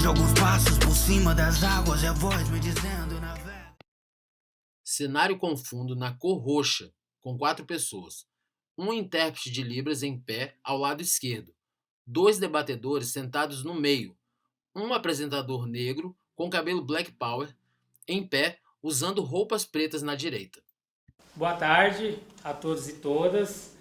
alguns passos por cima das águas e a voz me dizendo navega. Cenário com fundo na cor roxa, com 4 pessoas. Um intérprete de Libras em pé ao lado esquerdo. 2 debatedores sentados no meio. Um apresentador negro com cabelo Black Power em pé usando roupas pretas na direita. Boa tarde a todos e todas.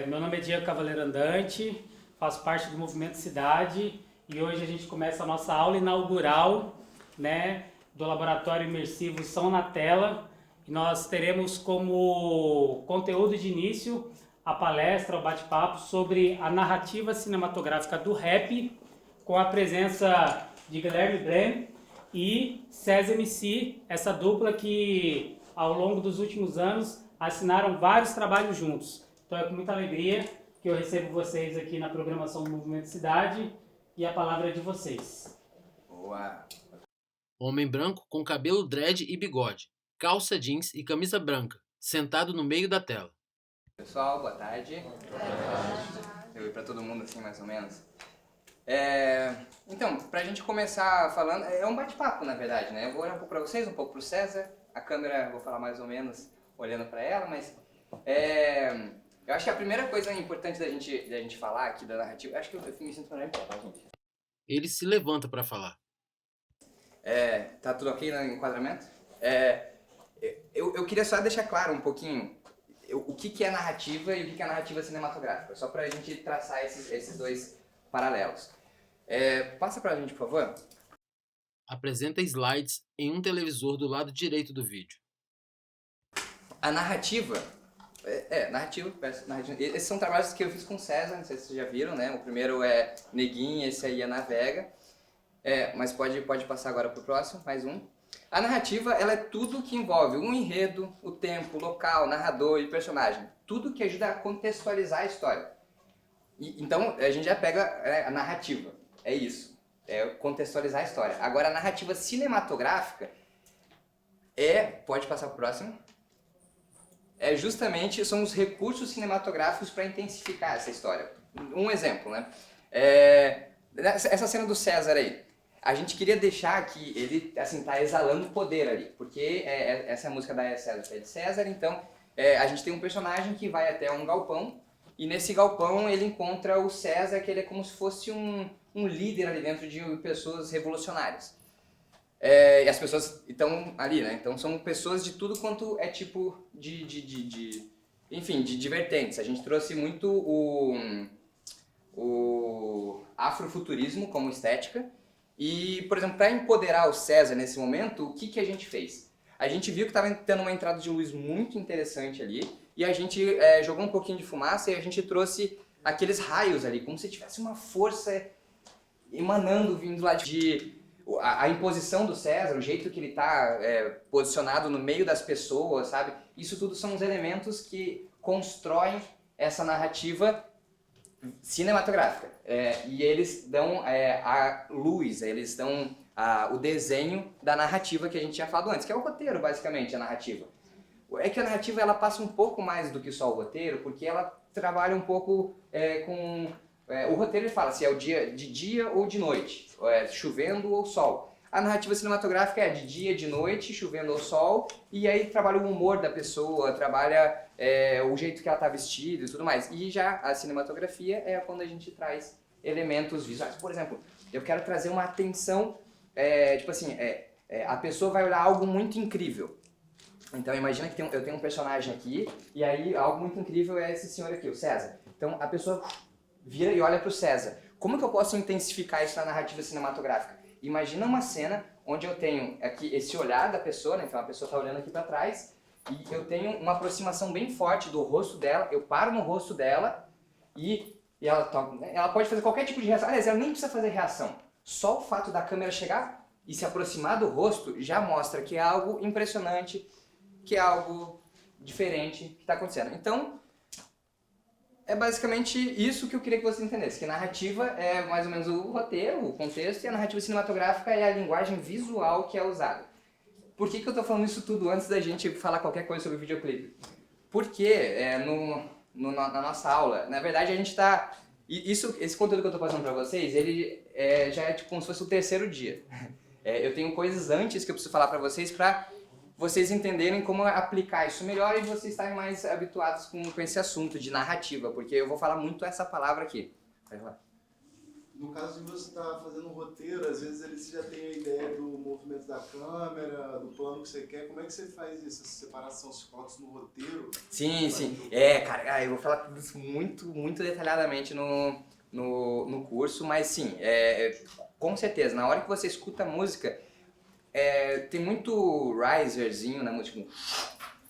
Meu nome é Diego Cavaleiro Andante, faço parte do Movimento Cidade e hoje a gente começa a nossa aula inaugural, né, do Laboratório Imersivo Som na Tela. E nós teremos como conteúdo de início a palestra, o bate-papo sobre a narrativa cinematográfica do rap, com a presença de Guilherme Brem e César MC, essa dupla que ao longo dos últimos anos assinaram vários trabalhos juntos. Então é com muita alegria que eu recebo vocês aqui na programação do Movimento Cidade e a palavra é de vocês. Boa! Homem branco com cabelo dread e bigode, calça jeans e camisa branca, sentado no meio da tela. Pessoal, boa tarde. Eu vi pra todo mundo assim, mais ou menos. Então, pra gente começar falando, é um bate-papo na verdade, né? Eu vou olhar um pouco pra vocês, um pouco pro César. A câmera, eu vou falar mais ou menos olhando pra ela, mas eu acho que a primeira coisa importante da gente falar aqui da narrativa, acho que eu me sinto melhor em pé, tá, gente? Ele se levanta para falar. Tá tudo ok no enquadramento? Eu queria só deixar claro um pouquinho o que é narrativa e o que é narrativa cinematográfica, só pra gente traçar esses dois paralelos. Passa pra gente, por favor. Apresenta slides em um televisor do lado direito do vídeo. A narrativa... narrativa. Esses são trabalhos que eu fiz com o César, não sei se vocês já viram, né? O primeiro é Neguinho, esse aí é Navega. Mas pode passar agora pro próximo, mais um. A narrativa, ela é tudo que envolve um enredo, o tempo, o local, narrador e personagem. Tudo que ajuda a contextualizar a história. Então, a gente já pega a narrativa. É isso. Contextualizar a história. Agora, a narrativa cinematográfica pode passar pro próximo. São os recursos cinematográficos para intensificar essa história. Um exemplo, né? Essa cena do César aí. A gente queria deixar que ele, assim, tá exalando poder ali, porque essa é a música da César, é de César, então a gente tem um personagem que vai até um galpão, e nesse galpão ele encontra o César, que ele é como se fosse um líder ali dentro de pessoas revolucionárias. E as pessoas estão ali, né? Então são pessoas de tudo quanto é tipo de vertentes. A gente trouxe muito o afrofuturismo como estética. E, por exemplo, para empoderar o César nesse momento, o que a gente fez? A gente viu que estava tendo uma entrada de luz muito interessante ali, e a gente jogou um pouquinho de fumaça e a gente trouxe aqueles raios ali, como se tivesse uma força emanando, vindo lá a imposição do César, o jeito que ele está posicionado no meio das pessoas, sabe? Isso tudo são os elementos que constroem essa narrativa cinematográfica. E eles dão a luz, eles dão o desenho da narrativa que a gente tinha falado antes, que é o roteiro, basicamente, a narrativa. É que a narrativa ela passa um pouco mais do que só o roteiro, porque ela trabalha um pouco com... o roteiro ele fala se é o dia de dia ou de noite, chovendo ou sol. A narrativa cinematográfica é de dia, de noite, chovendo ou sol, e aí trabalha o humor da pessoa, trabalha o jeito que ela está vestida e tudo mais. E já a cinematografia é quando a gente traz elementos visuais. Por exemplo, eu quero trazer uma atenção, a pessoa vai olhar algo muito incrível. Então imagina que eu tenho um personagem aqui, e aí algo muito incrível é esse senhor aqui, o César. Então a pessoa vira e olha para o César. Como que eu posso intensificar isso na narrativa cinematográfica? Imagina uma cena onde eu tenho aqui esse olhar da pessoa, né? Então a pessoa está olhando aqui para trás, e eu tenho uma aproximação bem forte do rosto dela, eu paro no rosto dela e ela pode fazer qualquer tipo de reação. Aliás, ela nem precisa fazer reação. Só o fato da câmera chegar e se aproximar do rosto já mostra que é algo impressionante, que é algo diferente que está acontecendo. Então, é basicamente isso que eu queria que você entendesse, que narrativa é mais ou menos o roteiro, o contexto, e a narrativa cinematográfica é a linguagem visual que é usada. Por que eu estou falando isso tudo antes da gente falar qualquer coisa sobre o videoclipe? Porque na nossa aula, na verdade a gente está E esse conteúdo que eu tô passando pra vocês, ele já é tipo como se fosse o terceiro dia. Eu tenho coisas antes que eu preciso falar pra vocês pra vocês entenderem como aplicar isso melhor e vocês estarem mais habituados com esse assunto de narrativa, porque eu vou falar muito essa palavra aqui. Vai lá. No caso de você estar fazendo um roteiro, às vezes eles já têm a ideia do movimento da câmera, do plano que você quer. Como é que você faz isso, essa separação, se coloca isso no roteiro? Sim. Cara, eu vou falar tudo isso muito detalhadamente no curso, mas sim, com certeza, na hora que você escuta a música, tem muito riserzinho na música, tipo,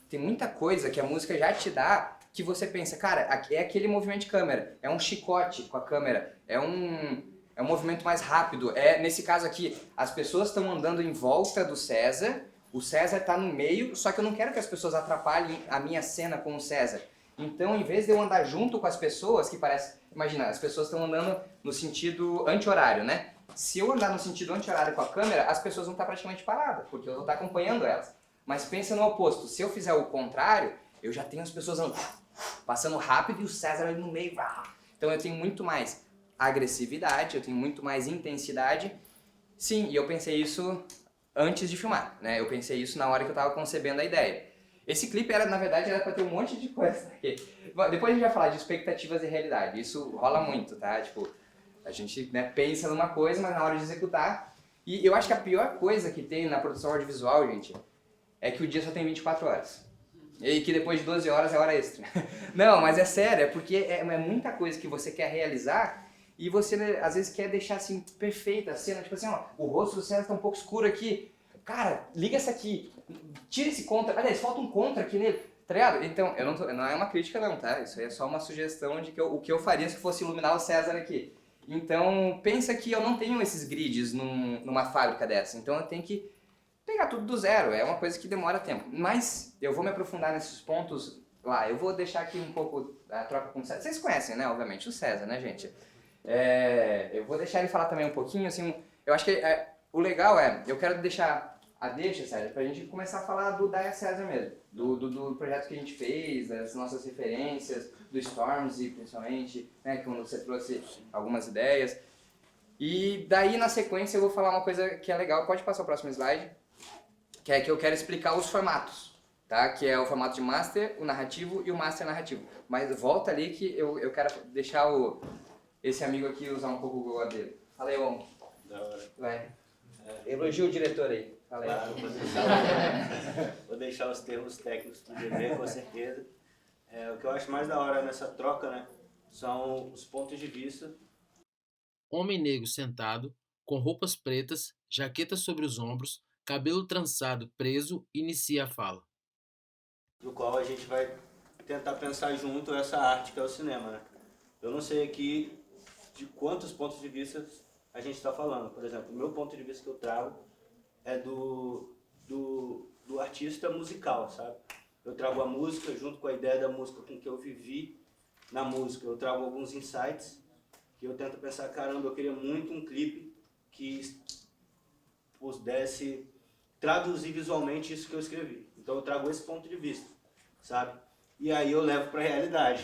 tem muita coisa que a música já te dá que você pensa, cara, é aquele movimento de câmera, é um chicote com a câmera, é um movimento mais rápido. Nesse caso aqui, as pessoas estão andando em volta do César, o César está no meio, só que eu não quero que as pessoas atrapalhem a minha cena com o César. Então, em vez de eu andar junto com as pessoas, que parece... Imagina, as pessoas estão andando no sentido anti-horário, né? Se eu andar no sentido anti-horário com a câmera, as pessoas vão estar praticamente paradas, porque eu vou estar acompanhando elas. Mas pensa no oposto, se eu fizer o contrário, eu já tenho as pessoas passando rápido e o César ali no meio. Então eu tenho muito mais agressividade, eu tenho muito mais intensidade. Sim, e eu pensei isso antes de filmar, né? Eu pensei isso na hora que eu estava concebendo a ideia. Esse clipe na verdade, era para ter um monte de coisa aqui. Depois a gente vai falar de expectativas e realidade, isso rola muito, tá? Tipo, a gente, né, pensa numa coisa, mas na hora de executar... E eu acho que a pior coisa que tem na produção audiovisual, gente, é que o dia só tem 24 horas. E que depois de 12 horas é hora extra. Não, mas é sério, é porque é muita coisa que você quer realizar e você, né, às vezes, quer deixar assim perfeita a cena. Tipo assim, ó, o rosto do César tá um pouco escuro aqui. Cara, liga essa aqui. Tira esse contra. Aliás, falta um contra aqui nele. Tá ligado? Então, não é uma crítica não, tá? Isso aí é só uma sugestão de o que eu faria se fosse iluminar o César aqui. Então, pensa que eu não tenho esses grids numa fábrica dessa. Então, eu tenho que pegar tudo do zero, é uma coisa que demora tempo. Mas eu vou me aprofundar nesses pontos lá. Eu vou deixar aqui um pouco a troca com o César. Vocês conhecem, né, obviamente, o César, né, gente? Eu vou deixar ele falar também um pouquinho, assim, eu acho que o legal eu quero deixar a deixa, César, pra gente começar a falar do Daia César mesmo, do projeto que a gente fez, das nossas referências, do Stormzy, principalmente, né, quando você trouxe algumas ideias. E daí, na sequência, eu vou falar uma coisa que é legal. Pode passar o próximo slide. Que é que eu quero explicar os formatos, tá? Que é o formato de master, o narrativo e o master narrativo. Mas volta ali que eu quero deixar esse amigo aqui usar um pouco o Google dele. Fala aí, homem. Da hora. Vai. Elogia o diretor aí. Fala aí. Claro, vou deixar os termos técnicos do GV, com certeza. O que eu acho mais da hora nessa troca, né, são os pontos de vista. Homem negro sentado, com roupas pretas, jaqueta sobre os ombros, cabelo trançado, preso, inicia a fala. Do qual a gente vai tentar pensar junto essa arte que é o cinema, né? Eu não sei aqui de quantos pontos de vista a gente está falando. Por exemplo, o meu ponto de vista que eu trago é do artista musical, sabe? Eu trago a música junto com a ideia da música com que eu vivi na música. Eu trago alguns insights que eu tento pensar, caramba, eu queria muito um clipe que pudesse traduzir visualmente isso que eu escrevi. Então eu trago esse ponto de vista, sabe? E aí eu levo para a realidade,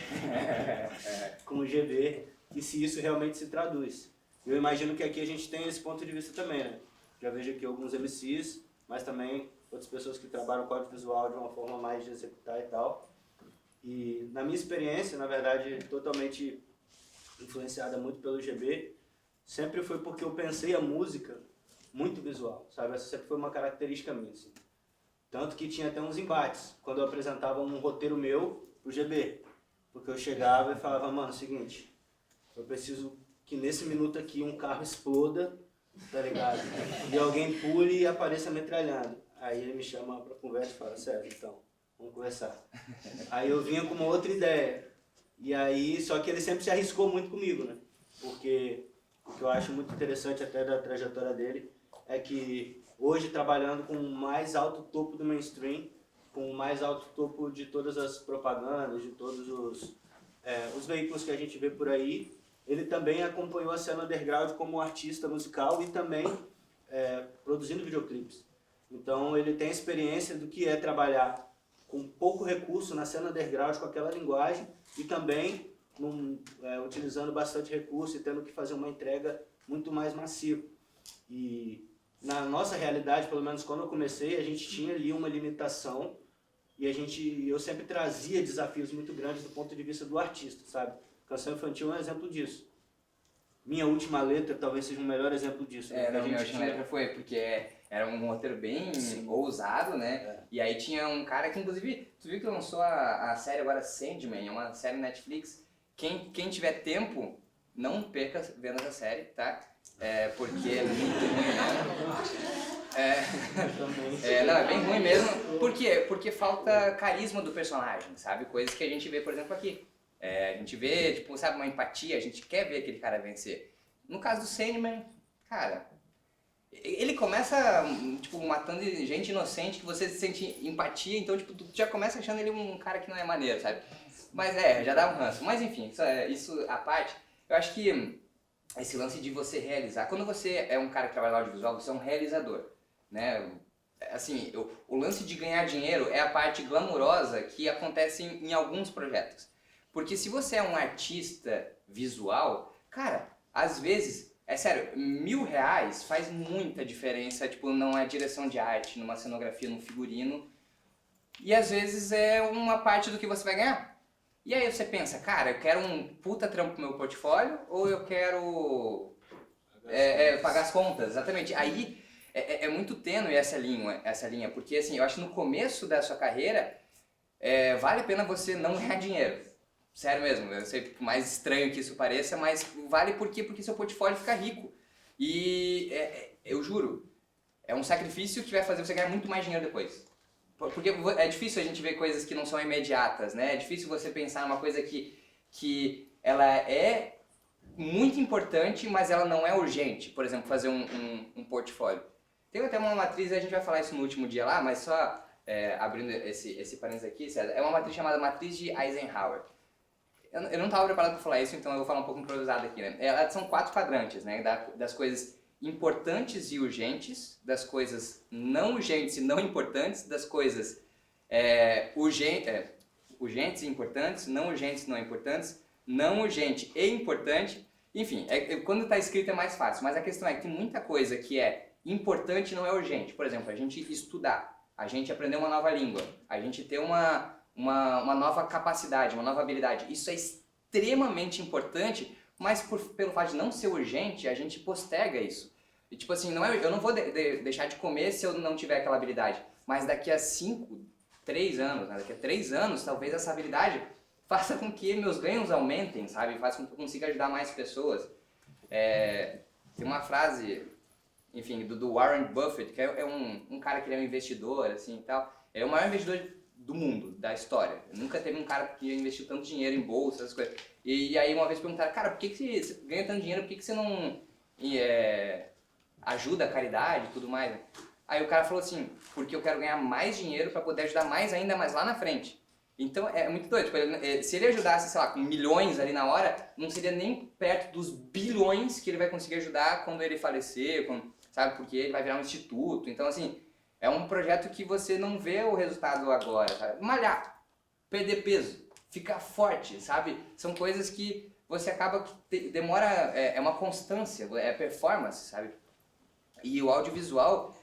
com o GB, e se isso realmente se traduz. Eu imagino que aqui a gente tem esse ponto de vista também, né? Já vejo aqui alguns MCs, mas também outras pessoas que trabalham com audiovisual de uma forma mais de executar e tal. E na minha experiência, na verdade, totalmente influenciada muito pelo GB, sempre foi porque eu pensei a música muito visual, sabe? Essa sempre foi uma característica minha, assim. Tanto que tinha até uns embates, quando eu apresentava um roteiro meu pro GB. Porque eu chegava e falava, mano, seguinte, eu preciso que nesse minuto aqui um carro exploda, tá ligado? E alguém pule e apareça metralhando. Aí ele me chama pra conversa e fala, sério, então, vamos conversar. Aí eu vinha com uma outra ideia. E aí, só que ele sempre se arriscou muito comigo, né? Porque o que eu acho muito interessante até da trajetória dele é que hoje, trabalhando com o mais alto topo do mainstream, com o mais alto topo de todas as propagandas, de todos os veículos que a gente vê por aí, ele também acompanhou a cena underground como artista musical e também produzindo videoclipes. Então ele tem experiência do que é trabalhar com pouco recurso na cena underground com aquela linguagem e também utilizando bastante recurso e tendo que fazer uma entrega muito mais massiva. E na nossa realidade, pelo menos quando eu comecei, a gente tinha ali uma limitação e eu sempre trazia desafios muito grandes do ponto de vista do artista, sabe? Canção Infantil é um exemplo disso. Minha Última Letra talvez seja um melhor exemplo disso. Né? Minha Última Letra foi, porque era um roteiro bem ousado, né? E aí tinha um cara que, inclusive, tu viu que lançou a série agora Sandman, é uma série Netflix. Quem tiver tempo, não perca vendo essa série, tá? Porque é muito ruim, né? Não, é bem ruim mesmo. Por quê? Porque falta carisma do personagem, sabe? Coisas que a gente vê, por exemplo, aqui. A gente vê, tipo, sabe, uma empatia, a gente quer ver aquele cara vencer. No caso do Sandman, cara, ele começa, tipo, matando gente inocente que você sente empatia, então, tipo, tu já começa achando ele um cara que não é maneiro, sabe? Mas já dá um ranço. Mas enfim, isso à parte, eu acho que esse lance de você realizar, quando você é um cara que trabalha no audiovisual, você é um realizador, né? Assim, o lance de ganhar dinheiro é a parte glamurosa que acontece em alguns projetos. Porque se você é um artista visual, cara, às vezes, é sério, R$1.000 faz muita diferença, tipo, numa direção de arte, numa cenografia, num figurino, e às vezes é uma parte do que você vai ganhar. E aí você pensa, cara, eu quero um puta trampo pro meu portfólio, ou eu quero pagar as contas, exatamente. Aí é muito tênue essa linha, porque assim, eu acho que no começo da sua carreira, vale a pena você não ganhar dinheiro. Sério mesmo, eu sei, por mais estranho que isso pareça, mas vale porque seu portfólio fica rico. E eu juro, é um sacrifício que vai fazer você ganhar muito mais dinheiro depois. Porque é difícil a gente ver coisas que não são imediatas, né? É difícil você pensar numa coisa que ela é muito importante, mas ela não é urgente. Por exemplo, fazer um portfólio. Tem até uma matriz, a gente vai falar isso no último dia lá, mas só abrindo esse parênteses aqui, César, é uma matriz chamada Matriz de Eisenhower. Eu não estava preparado para falar isso, então eu vou falar um pouco improvisado aqui, né? São 4 quadrantes, né? Das coisas importantes e urgentes, das coisas não urgentes e não importantes, das coisas urgentes e importantes, não urgentes e não importantes, não urgente e importante. Enfim, quando está escrito é mais fácil, mas a questão é que tem muita coisa que é importante e não é urgente. Por exemplo, a gente estudar, a gente aprender uma nova língua, a gente ter uma nova capacidade, uma nova habilidade. Isso é extremamente importante, mas pelo fato de não ser urgente, a gente posterga isso. E, tipo assim, eu não vou deixar de comer se eu não tiver aquela habilidade, mas daqui a 3 anos, né? Daqui a 3 anos, talvez essa habilidade faça com que meus ganhos aumentem, sabe? Faça com que eu consiga ajudar mais pessoas. Tem uma frase, enfim, do Warren Buffett, que é um cara que ele é um investidor, assim, e tal. É o maior investidor do mundo, da história. Nunca teve um cara que investiu tanto dinheiro em bolsa, essas coisas. E aí uma vez perguntaram, cara, por que você ganha tanto dinheiro, por que você não ajuda a caridade e tudo mais? Aí o cara falou assim, porque eu quero ganhar mais dinheiro para poder ajudar ainda mais lá na frente. Então é muito doido, tipo, se ele ajudasse, sei lá, com milhões ali na hora, não seria nem perto dos bilhões que ele vai conseguir ajudar quando ele falecer, sabe? Porque ele vai virar um instituto. Então assim, é um projeto que você não vê o resultado agora, sabe? Malhar, perder peso, ficar forte, sabe? São coisas que você acaba que demora, é uma constância, é performance, sabe? E o audiovisual,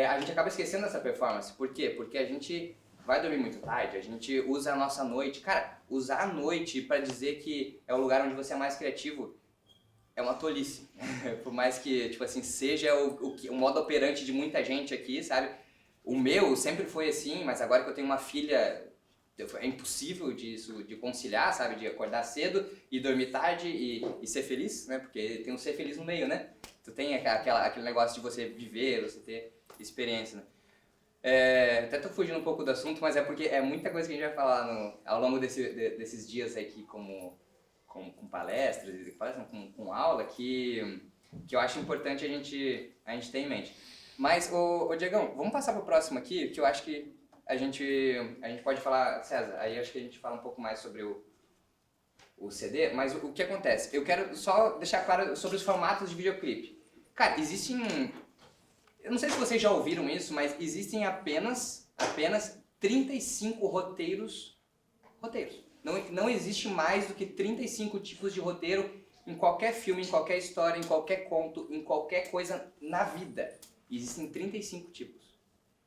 a gente acaba esquecendo dessa performance. Por quê? Porque a gente vai dormir muito tarde, a gente usa a nossa noite. Cara, usar a noite para dizer que é o lugar onde você é mais criativo é uma tolice. Por mais que, tipo assim, seja o modo operante de muita gente aqui, sabe? O meu sempre foi assim, mas agora que eu tenho uma filha, é impossível de conciliar, sabe? De acordar cedo e dormir tarde e ser feliz, né? Porque tem um ser feliz no meio, né? Tu tem aquele negócio de você viver, você ter experiência, né? Até tô fugindo um pouco do assunto, mas é porque é muita coisa que a gente vai falar ao longo desses dias aqui com palestras, com aula, que eu acho importante a gente ter em mente. Mas, ô Diegão, vamos passar pro próximo aqui, que eu acho que a gente pode falar, César, aí acho que a gente fala um pouco mais sobre o CD, mas o que acontece? Eu quero só deixar claro sobre os formatos de videoclipe. Cara, eu não sei se vocês já ouviram isso, mas existem apenas 35 roteiros. Não existe mais do que 35 tipos de roteiro em qualquer filme, em qualquer história, em qualquer conto, em qualquer coisa na vida. Existem 35 tipos.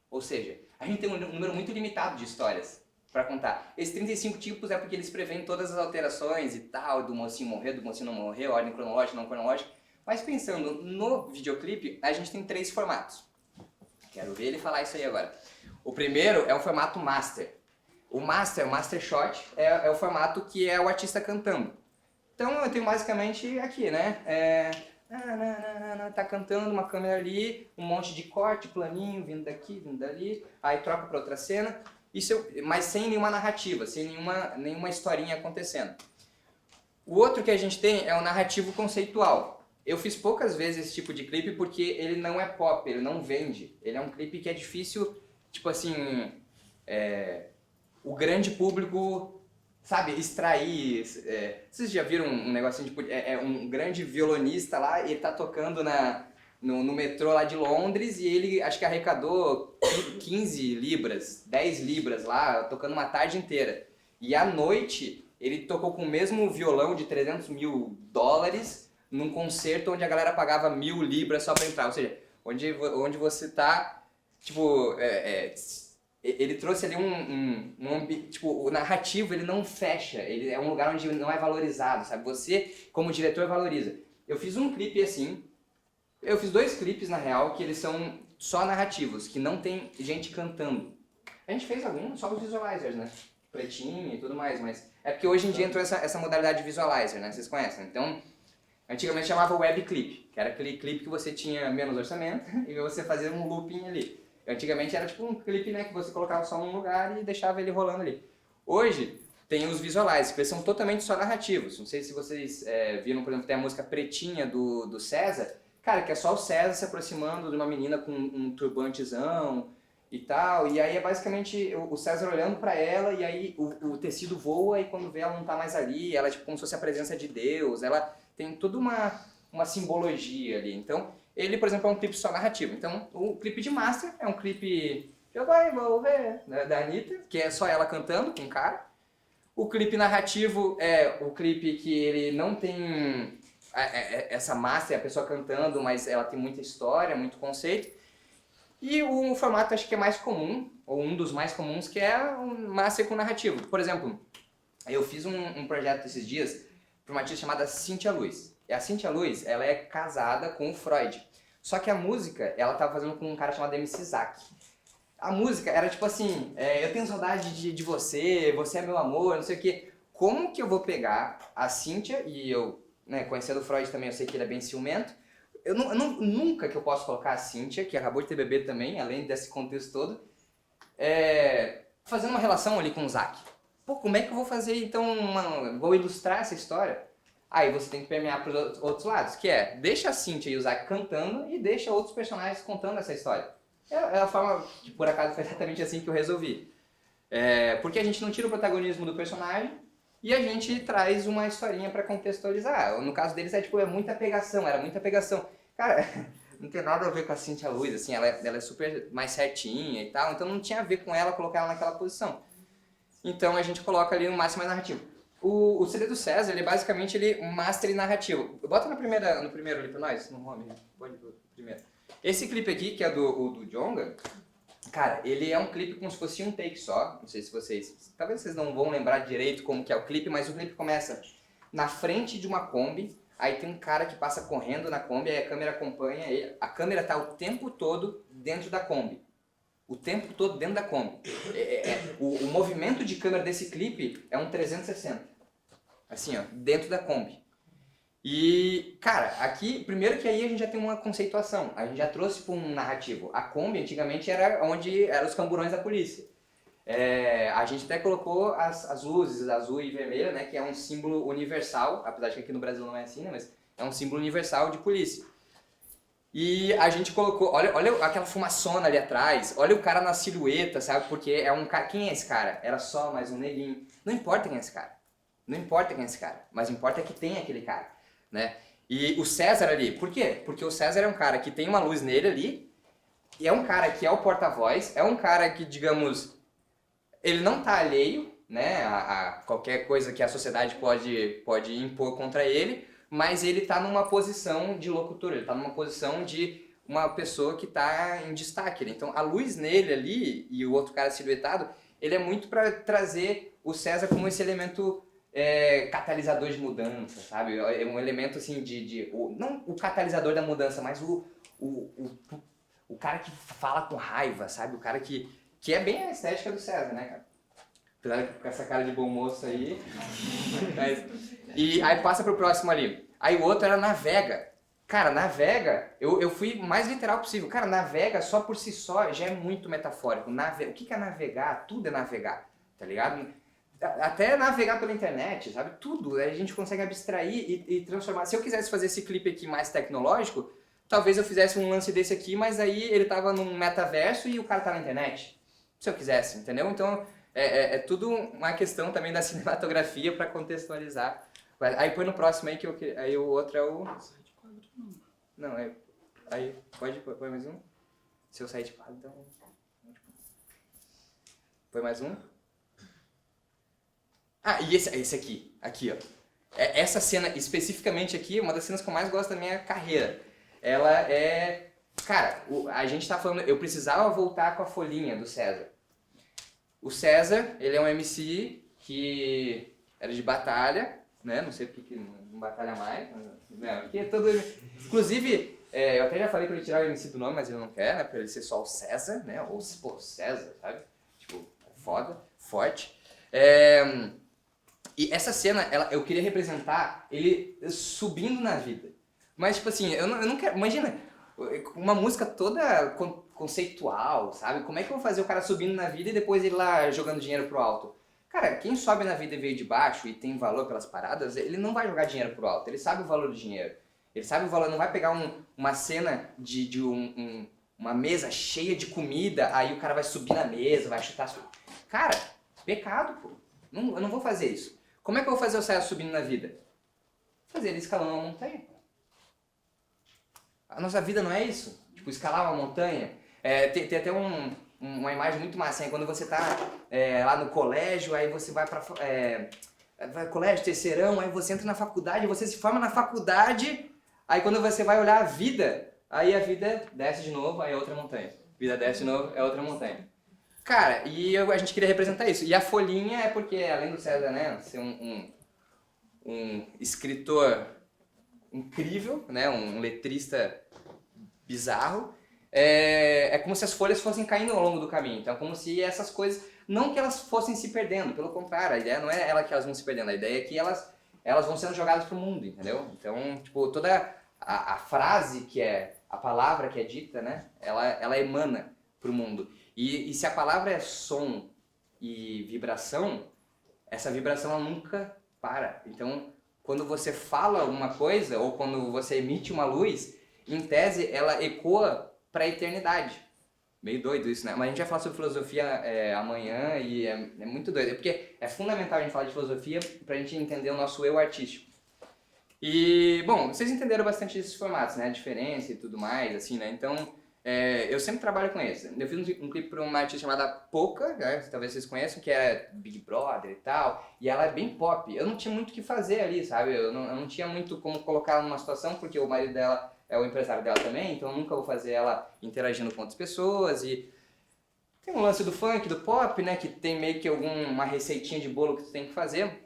Ou seja, a gente tem um número muito limitado de histórias para contar. Esses 35 tipos é porque eles preveem todas as alterações e tal, do mocinho morrer, do mocinho não morrer, ordem cronológica, não cronológica. Mas pensando no videoclipe, a gente tem 3 formatos. Quero ver ele falar isso aí agora. O primeiro é o formato master. O master shot, é o formato que é o artista cantando. Então eu tenho basicamente aqui, né? Tá cantando, uma câmera ali, um monte de corte, planinho, vindo daqui, vindo dali, aí troca para outra cena, mas sem nenhuma narrativa, sem nenhuma historinha acontecendo. O outro que a gente tem é o narrativo conceitual. Eu fiz poucas vezes esse tipo de clipe porque ele não é pop, ele não vende. Ele é um clipe que é difícil, tipo assim, o grande público, sabe, extrair. Vocês já viram um negocinho, tipo, um grande violonista lá e ele tá tocando no metrô lá de Londres e ele, acho que arrecadou 15 libras, 10 libras lá, tocando uma tarde inteira. E à noite ele tocou com o mesmo violão de $300 mil num concerto onde a galera pagava 1.000 libras só pra entrar. Ou seja, onde você tá, tipo, ele trouxe ali tipo, o narrativo ele não fecha, ele é um lugar onde não é valorizado, sabe? Você, como diretor, valoriza. Eu fiz um clipe assim, eu fiz 2 clipes na real, que eles são só narrativos, que não tem gente cantando. A gente fez alguns só os visualizers, né? Pretinho e tudo mais, mas é porque hoje em dia entrou essa modalidade de visualizer, né? Vocês conhecem? Então, antigamente chamava web clip, que era aquele clipe que você tinha menos orçamento e você fazia um looping ali. Antigamente era tipo um clipe, né, que você colocava só num lugar e deixava ele rolando ali. Hoje tem os visualizers, que eles são totalmente só narrativos. Não sei se vocês viram, por exemplo, tem a música Pretinha do César. Cara, que é só o César se aproximando de uma menina com um turbantezão e tal. E aí é basicamente o César olhando pra ela e aí o tecido voa e quando vê ela não tá mais ali. Ela é tipo como se fosse a presença de Deus. Ela tem toda uma simbologia ali. Então, ele, por exemplo, é um clipe só narrativo. Então, o clipe de master é um clipe Eu Vou Envolver, da Anitta, que é só ela cantando com o cara. O clipe narrativo é o clipe que ele não tem essa master, a pessoa cantando, mas ela tem muita história, muito conceito. E o formato acho que é mais comum, ou um dos mais comuns, que é um master com narrativo. Por exemplo, eu fiz um projeto esses dias para uma artista chamada Cíntia Luz. E a Cíntia Luz, ela é casada com o Freud. Só que a música, ela tava fazendo com um cara chamado MC Zack. A música era tipo assim, eu tenho saudade de você, você é meu amor, não sei o quê. Como que eu vou pegar a Cíntia, e eu, né, conhecendo o Freud também, eu sei que ele é bem ciumento, nunca que eu posso colocar a Cíntia, que acabou de ter bebê também, além desse contexto todo, fazendo uma relação ali com o Zack. Pô, como é que eu vou fazer então, vou ilustrar essa história? Aí você tem que permear para os outros lados, que deixa a Cíntia e o Zack cantando e deixa outros personagens contando essa história. É a forma que, por acaso, foi exatamente assim que eu resolvi. Porque a gente não tira o protagonismo do personagem e a gente traz uma historinha para contextualizar. No caso deles era muita pegação, era muita pegação. Cara, não tem nada a ver com a Cíntia Luz, assim, ela é super mais certinha e tal, então não tinha a ver com ela colocar ela naquela posição. Então a gente coloca ali no máximo mais narrativo. O CD do César, ele é basicamente um master narrativo. Bota no primeiro ali pra nós, no home, pode ir pro primeiro. Esse clipe aqui, que é do Djonga, cara, ele é um clipe como se fosse um take só. Não sei se vocês... Talvez vocês não vão lembrar direito como que é o clipe, mas o clipe começa na frente de uma Kombi, aí tem um cara que passa correndo na Kombi, aí a câmera acompanha ele. A câmera tá o tempo todo dentro da Kombi. O tempo todo dentro da Kombi. O movimento de câmera desse clipe é um 360. Assim, ó, dentro da Kombi. E, cara, aqui, primeiro que aí a gente já tem uma conceituação. A gente já trouxe para um narrativo. A Kombi, antigamente, era onde eram os camburões da polícia. A gente até colocou as luzes, azul e vermelha, né, que é um símbolo universal, apesar de que aqui no Brasil não é assim, né, mas é um símbolo universal de polícia. E a gente colocou, olha aquela fumaçona ali atrás, olha o cara na silhueta, sabe, porque é um cara, quem é esse cara? Era só mais um neguinho. Não importa quem é esse cara. Não importa quem é esse cara, mas importa que tem aquele cara, né? E o César ali, por quê? Porque o César é um cara que tem uma luz nele ali, e é um cara que é o porta-voz, é um cara que, digamos, ele não tá alheio né, a qualquer coisa que a sociedade pode impor contra ele, mas ele tá numa posição de locutor, ele tá numa posição de uma pessoa que tá em destaque. Então a luz nele ali e o outro cara silhuetado, ele é muito para trazer o César como esse elemento catalisador de mudança, sabe? É um elemento assim não o catalisador da mudança, mas o cara que fala com raiva, sabe? O cara que é bem a estética do César, né, cara? Apesar de com essa cara de bom moço aí. E aí passa pro próximo ali. Aí o outro era navega. Cara, navega, eu fui mais literal possível. Cara, navega só por si só já é muito metafórico. O que é navegar? Tudo é navegar, tá ligado? Até navegar pela internet, sabe? Tudo. A gente consegue abstrair e transformar. Se eu quisesse fazer esse clipe aqui mais tecnológico, talvez eu fizesse um lance desse aqui, mas aí ele tava num metaverso e o cara tá na internet. Se eu quisesse, entendeu? Então é tudo uma questão também da cinematografia para contextualizar. Aí põe no próximo aí, aí o outro é o... Não, aí pode pôr mais um? Se eu sair de quadro, então... Põe mais um? Ah, e esse aqui, ó. Essa cena, especificamente aqui, é uma das cenas que eu mais gosto da minha carreira. Ela é... Cara, a gente tá falando... Eu precisava voltar com a folhinha do César. O César, ele é um MC que era de batalha, né? Não sei porque que não batalha mais. Né? Porque é todo... Inclusive, eu até já falei pra ele tirar o MC do nome, mas ele não quer, né? Pra ele ser só o César, né? Ou, pô, César, sabe? Tipo, foda, forte. E essa cena, eu queria representar ele subindo na vida. Mas, tipo assim, eu não quero... Imagina, uma música toda conceitual, sabe? Como é que eu vou fazer o cara subindo na vida e depois ele lá jogando dinheiro pro alto? Cara, quem sobe na vida e veio de baixo e tem valor pelas paradas, ele não vai jogar dinheiro pro alto. Ele sabe o valor do dinheiro. Ele sabe o valor, não vai pegar uma cena de uma mesa cheia de comida, aí o cara vai subir na mesa, vai chutar... Cara, pecado, pô. Eu não vou fazer isso. Como é que eu vou fazer o César subindo na vida? Fazer ele escalando uma montanha. A nossa vida não é isso? Tipo, escalar uma montanha. Tem até uma imagem muito massa, hein? Quando você tá lá no colégio, aí você vai pra... colégio, terceirão, aí você entra na faculdade, você se forma na faculdade, aí quando você vai olhar a vida, aí a vida desce de novo, aí é outra montanha. Vida desce de novo, é outra montanha. Cara, e a gente queria representar isso. E a folhinha é porque, além do César, né, ser um escritor incrível, né, um letrista bizarro, é como se as folhas fossem caindo ao longo do caminho. Então, como se essas coisas, não que elas fossem se perdendo, pelo contrário, a ideia não é ela que elas vão se perdendo, a ideia é que elas vão sendo jogadas pro mundo, entendeu? Então, tipo, toda a frase que é, a palavra que é dita, né, ela emana pro mundo. E se a palavra é som e vibração, essa vibração ela nunca para. Então, quando você fala uma coisa, ou quando você emite uma luz, em tese, ela ecoa para a eternidade. Meio doido isso, né? Mas a gente vai falar sobre filosofia amanhã e é muito doido. Porque é fundamental a gente falar de filosofia para a gente entender o nosso eu artístico. E, bom, vocês entenderam bastante esses formatos, né? A diferença e tudo mais, assim, né? Então, eu sempre trabalho com eles. Eu fiz um clipe para uma artista chamada Poca, né? Talvez vocês conheçam, que é Big Brother e tal. E ela é bem pop. Eu não tinha muito o que fazer ali, sabe? Eu não tinha muito como colocar ela numa situação, porque o marido dela é o empresário dela também, então eu nunca vou fazer ela interagindo com outras pessoas. E tem um lance do funk, do pop, né? Que tem meio que uma receitinha de bolo que tu tem que fazer.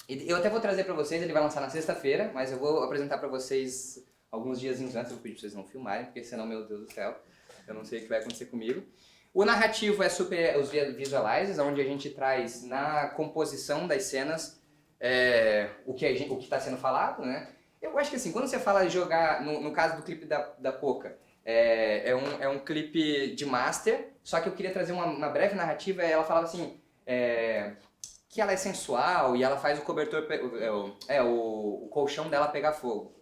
E eu até vou trazer pra vocês, ele vai lançar na sexta-feira, mas eu vou apresentar pra vocês alguns dias antes, eu vou pedir pra vocês não filmarem, porque senão, meu Deus do céu, eu não sei o que vai acontecer comigo. O narrativo é super os visualizers, onde a gente traz na composição das cenas o que está sendo falado, né? Eu acho que assim, quando você fala de jogar, no caso do clipe da Poca, é um clipe de master, só que eu queria trazer uma breve narrativa, ela falava assim, que ela é sensual e ela faz o cobertor, o colchão dela pegar fogo,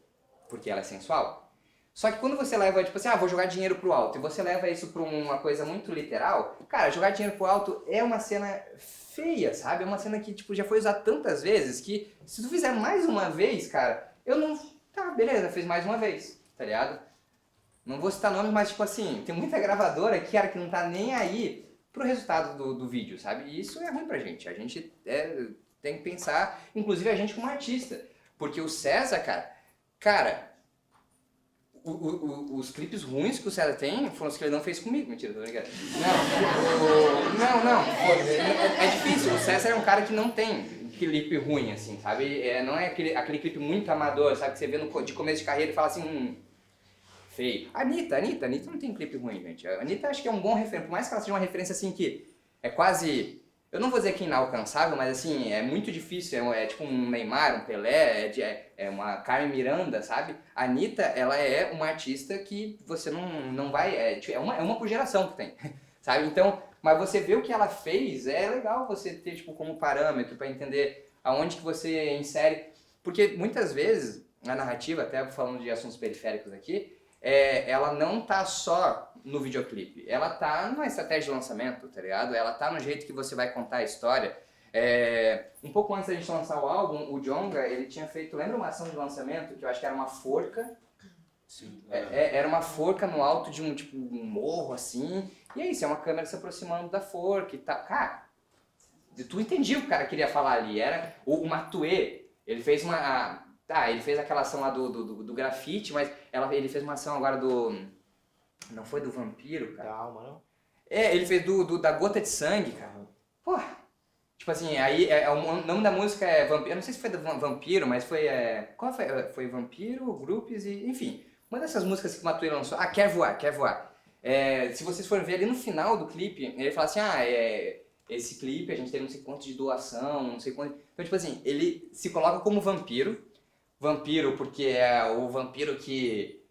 porque ela é sensual. Só que quando você leva, tipo assim, vou jogar dinheiro pro alto, e você leva isso pra uma coisa muito literal, cara, jogar dinheiro pro alto é uma cena feia, sabe? É uma cena que, tipo, já foi usada tantas vezes que se tu fizer mais uma vez, cara, eu não... Tá, beleza, fiz mais uma vez, tá ligado? Não vou citar nomes, mas, tipo assim, tem muita gravadora que, cara, que não tá nem aí pro resultado do vídeo, sabe? E isso é ruim pra gente. A gente tem que pensar, inclusive a gente como artista. Porque o César, cara, os clipes ruins que o César tem foram os que ele não fez comigo. Mentira, tô brincando. Não. É difícil. O César é um cara que não tem clipe ruim, assim, sabe? Não é aquele clipe muito amador, sabe? Que você vê de começo de carreira e fala assim, feio. Anitta não tem clipe ruim, gente. A Anitta acho que é um bom referência, por mais que ela seja uma referência assim que é quase, eu não vou dizer que inalcançável, mas assim, é muito difícil, é tipo um Neymar, um Pelé, é uma Carmen Miranda, sabe? A Anitta, ela é uma artista que você não vai, é uma por geração que tem, sabe? Então, mas você vê o que ela fez, é legal você ter tipo como parâmetro para entender aonde que você insere, porque muitas vezes a narrativa, até falando de assuntos periféricos aqui, ela não tá só no videoclipe, ela tá numa estratégia de lançamento, tá ligado? Ela tá no jeito que você vai contar a história. Um pouco antes da gente lançar o álbum, o Djonga, ele tinha feito, lembra uma ação de lançamento que eu acho que era uma forca? Sim. Era uma forca no alto de um morro, assim, e é isso, é uma câmera se aproximando da forca e tal. Cara, tu entendia o que o cara queria falar ali, era o Matuê, ele fez ele fez aquela ação lá do grafite, mas ele fez uma ação agora não foi do vampiro, cara? Da alma, não? Ele fez da gota de sangue, cara. Pô, tipo assim, aí o nome da música é Vampiro, eu não sei se foi do Vampiro, mas foi, qual foi? Foi Vampiro, Grupos e, enfim, uma dessas músicas que o Matuê lançou, Quer Voar. Se vocês forem ver ali no final do clipe, ele fala assim, esse clipe a gente teve não sei quanto de doação, não sei quanto, então tipo assim, ele se coloca como vampiro porque é o vampiro que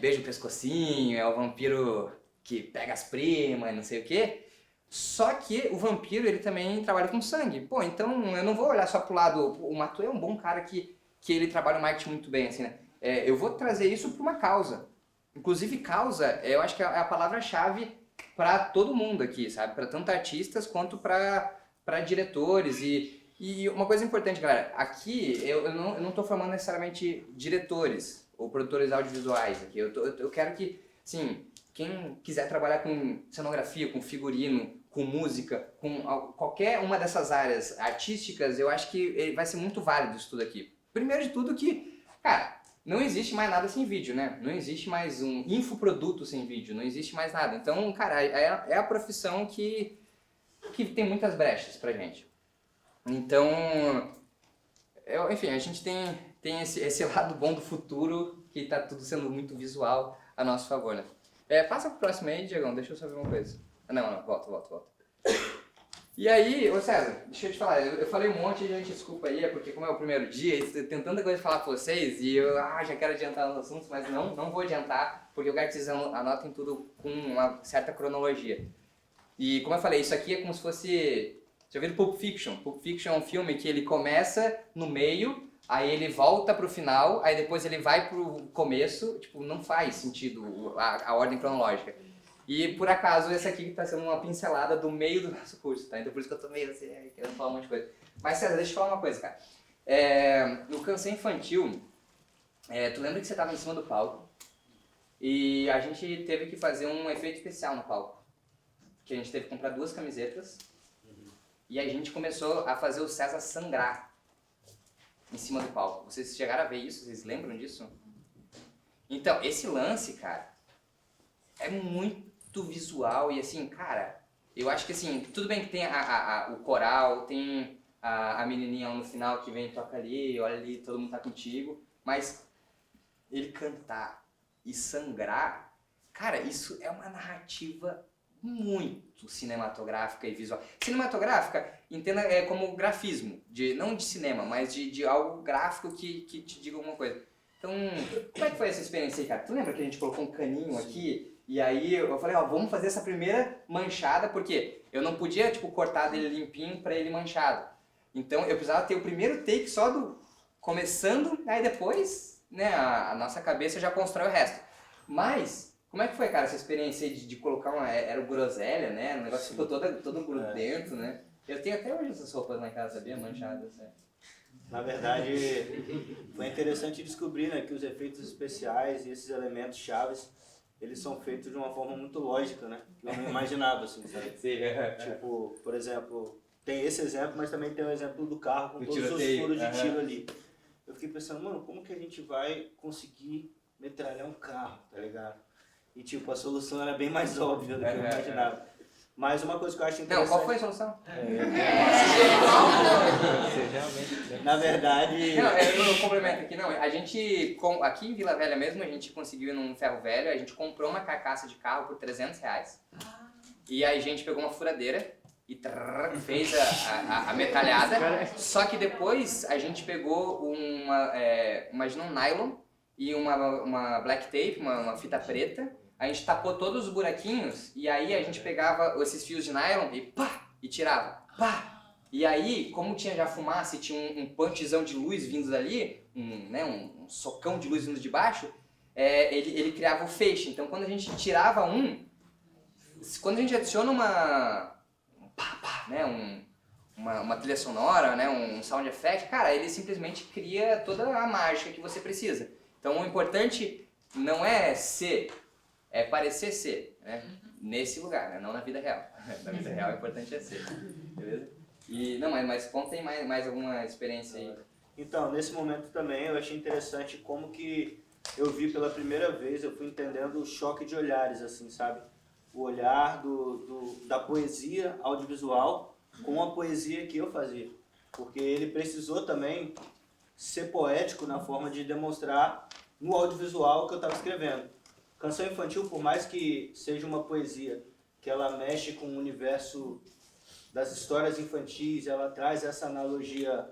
beija o pescocinho, é o vampiro que pega as primas, não sei o quê. Só que o vampiro, ele também trabalha com sangue. Pô, então eu não vou olhar só pro lado... O Matuê é um bom cara que ele trabalha o marketing muito bem, assim, né? Eu vou trazer isso pra uma causa. Inclusive, causa, eu acho que é a palavra-chave pra todo mundo aqui, sabe? Pra tanto artistas quanto pra diretores e uma coisa importante, galera, aqui eu não tô formando necessariamente diretores ou produtores audiovisuais aqui. Eu quero que, assim, quem quiser trabalhar com cenografia, com figurino, com música, com qualquer uma dessas áreas artísticas, eu acho que vai ser muito válido isso tudo aqui. Primeiro de tudo que, cara, não existe mais nada sem vídeo, né? Não existe mais um infoproduto sem vídeo, não existe mais nada. Então, cara, é a profissão que tem muitas brechas pra gente. Então, enfim, a gente tem esse lado bom do futuro, que tá tudo sendo muito visual a nosso favor, né? Passa pro próximo aí, Diegão, deixa eu só ver uma coisa. Não, volta. E aí, ô César, deixa eu te falar, eu falei um monte de gente, desculpa aí, porque como é o primeiro dia, tem tanta coisa pra falar pra vocês, e eu já quero adiantar nos assuntos, mas não vou adiantar, porque eu quero que vocês anotem tudo com uma certa cronologia. E como eu falei, isso aqui é como se fosse... Já viram Pulp Fiction? Pulp Fiction é um filme que ele começa no meio, aí ele volta pro final, aí depois ele vai pro começo, tipo, não faz sentido a ordem cronológica. E por acaso esse aqui tá sendo uma pincelada do meio do nosso curso, tá? Então por isso que eu tô meio assim, querendo falar um monte de coisa. Mas César, deixa eu falar uma coisa, cara. No Canção Infantil, tu lembra que você tava em cima do palco e a gente teve que fazer um efeito especial no palco. Que a gente teve que comprar 2 camisetas. E a gente começou a fazer o César sangrar em cima do palco. Vocês chegaram a ver isso? Vocês lembram disso? Então, esse lance, cara, é muito visual e assim, cara, eu acho que assim, tudo bem que tem o coral, tem a menininha no final que vem e toca ali, olha ali, todo mundo tá contigo, mas ele cantar e sangrar, cara, isso é uma narrativa muito cinematográfica e visual. Cinematográfica, entenda como grafismo, não de cinema, mas de algo gráfico que te diga alguma coisa. Então, como é que foi essa experiência aí, cara? Tu lembra que a gente colocou um caninho aqui, e aí eu falei, vamos fazer essa primeira manchada, porque eu não podia, tipo, cortar dele limpinho pra ele manchado. Então, eu precisava ter o primeiro take só do começando, aí depois, né, a nossa cabeça já constrói o resto. Mas... como é que foi, cara, essa experiência de colocar era o groselha, né? O negócio ficou todo grudento, né? Eu tenho até hoje essas roupas na casa, sabia? Manchadas, né? Na verdade, foi interessante descobrir, né, que os efeitos especiais e esses elementos chaves eles são feitos de uma forma muito lógica, né? Eu não imaginava, assim, sabe? Sim, Tipo, por exemplo, tem esse exemplo, mas também tem o exemplo do carro com Do todos os tiroteio, furos de aham. tiro ali. Eu fiquei pensando, mano, como que a gente vai conseguir metralhar um carro, tá ligado? E tipo, a solução era bem mais óbvia do que eu imaginava. Mas uma coisa que eu acho Não, interessante... qual foi a solução? Na verdade... Não, eu complemento aqui, não. A gente, aqui em Vila Velha mesmo, a gente conseguiu ir num ferro velho, a gente comprou uma carcaça de carro por R$300. E aí a gente pegou uma furadeira e fez a metralhada. Só que depois a gente pegou imagina um nylon e uma black tape, uma fita preta. A gente tapou todos os buraquinhos e aí a gente pegava esses fios de nylon e pá! E tirava. Pá! E aí, como tinha já fumaça e tinha um punchzão de luz vindo dali, um socão de luz vindo de baixo, ele criava o feixe. Então quando a gente tirava quando a gente adiciona uma trilha sonora, né, um sound effect, cara, ele simplesmente cria toda a mágica que você precisa. Então o importante não é ser, é parecer ser, né? Nesse lugar, né? Não na vida real. Na vida real o importante é ser, beleza? E, não, mas contem mais alguma experiência aí. Então, nesse momento também eu achei interessante como que eu vi pela primeira vez, eu fui entendendo o choque de olhares, assim, sabe? O olhar da poesia audiovisual com a poesia que eu fazia. Porque ele precisou também ser poético na forma de demonstrar no audiovisual que eu estava escrevendo. Canção Infantil, por mais que seja uma poesia que ela mexe com o universo das histórias infantis, ela traz essa analogia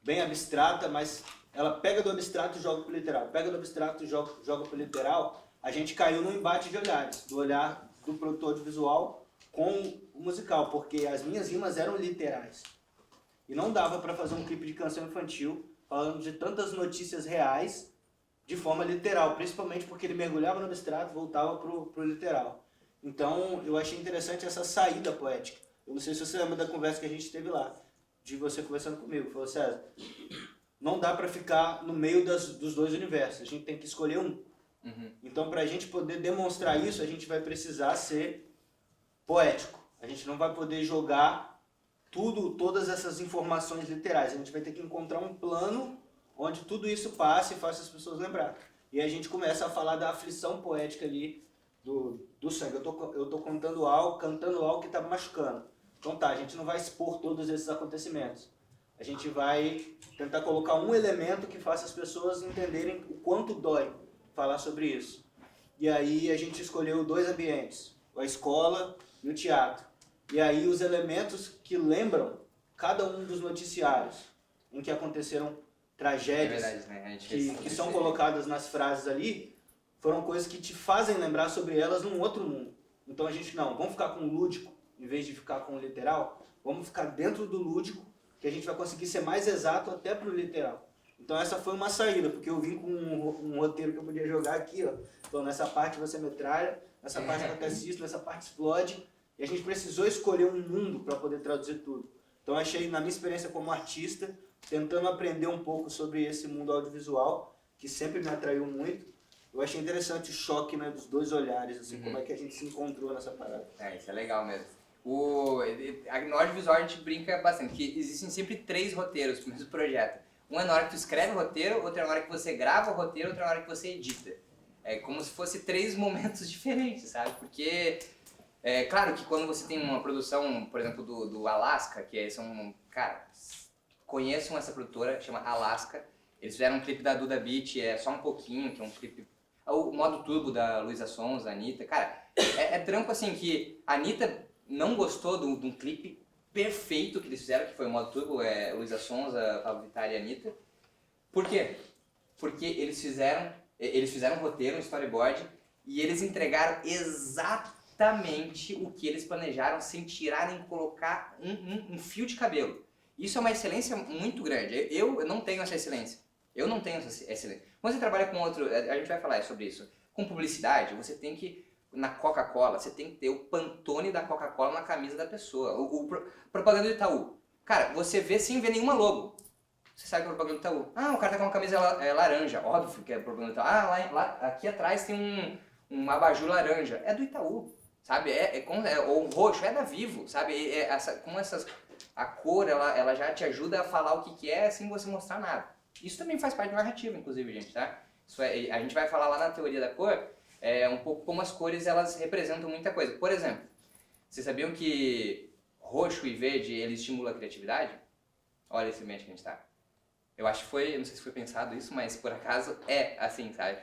bem abstrata, mas ela pega do abstrato e joga para o literal. Pega do abstrato e joga para o literal. A gente caiu num embate de olhares, do olhar do produtor audiovisual com o musical, porque as minhas rimas eram literais. E não dava para fazer um clipe de canção infantil falando de tantas notícias reais de forma literal, principalmente porque ele mergulhava no abstrato e voltava pro literal. Então, eu achei interessante essa saída poética. Eu não sei se você lembra da conversa que a gente teve lá, de você conversando comigo. Falou, César, não dá para ficar no meio dos dois universos, a gente tem que escolher um. Então, para a gente poder demonstrar isso, a gente vai precisar ser poético. A gente não vai poder jogar todas essas informações literais. A gente vai ter que encontrar um plano onde tudo isso passe e faça as pessoas lembrar. E a gente começa a falar da aflição poética ali do sangue. Eu tô cantando algo que está machucando. Então tá, a gente não vai expor todos esses acontecimentos. A gente vai tentar colocar um elemento que faça as pessoas entenderem o quanto dói falar sobre isso. E aí a gente escolheu 2 ambientes, a escola e o teatro. E aí os elementos que lembram cada um dos noticiários em que aconteceram tragédias né? que são colocadas nas frases ali, foram coisas que te fazem lembrar sobre elas num outro mundo. Então a gente, vamos ficar com o lúdico, em vez de ficar com o literal, vamos ficar dentro do lúdico, que a gente vai conseguir ser mais exato até pro literal. Então essa foi uma saída, porque eu vim com um roteiro que eu podia jogar aqui, ó. Então nessa parte você metralha, nessa parte acontece isso, nessa parte explode, e a gente precisou escolher um mundo para poder traduzir tudo. Então achei, na minha experiência como artista, tentando aprender um pouco sobre esse mundo audiovisual, que sempre me atraiu muito, eu achei interessante o choque, né, dos dois olhares, assim, como é que a gente se encontrou nessa parada. Isso é legal mesmo. No audiovisual a gente brinca bastante, que existem sempre 3 roteiros pro mesmo projeto. Um é na hora que tu escreve o roteiro, outro é na hora que você grava o roteiro, outro é na hora que você edita. É como se fosse 3 momentos diferentes, sabe? Porque, claro que quando você tem uma produção, por exemplo, do Alaska, cara, conheçam essa produtora, que chama Alaska. Eles fizeram um clipe da Duda Beat, só um pouquinho, que é um clipe... O modo turbo da Luísa Sons, a Anitta. Cara, é trampo assim que a Anitta não gostou de um clipe perfeito que eles fizeram, que foi o modo turbo, Luísa Sons, a Pablo Vittar e a Anitta. Por quê? Porque eles fizeram um roteiro, um storyboard, e eles entregaram exatamente o que eles planejaram, sem tirar nem colocar um fio de cabelo. Isso é uma excelência muito grande. Eu não tenho essa excelência. Eu não tenho essa excelência. Quando você trabalha com outro, a gente vai falar sobre isso. Com publicidade, você tem que, na Coca-Cola, você tem que ter o Pantone da Coca-Cola na camisa da pessoa. Propaganda do Itaú. Cara, você vê sem ver nenhuma logo. Você sabe que é propaganda do Itaú. O cara tá com uma camisa laranja. Óbvio que é propaganda do Itaú. Aqui atrás tem um abajur laranja, é do Itaú, sabe? Ou um roxo, é da Vivo, sabe? A cor, ela já te ajuda a falar o que é sem você mostrar nada. Isso também faz parte da narrativa, inclusive, gente, tá? A gente vai falar lá na teoria da cor, um pouco como as cores, elas representam muita coisa. Por exemplo, vocês sabiam que roxo e verde, ele estimula a criatividade? Olha esse ambiente que a gente tá. Eu acho que não sei se foi pensado isso, mas por acaso é assim, sabe?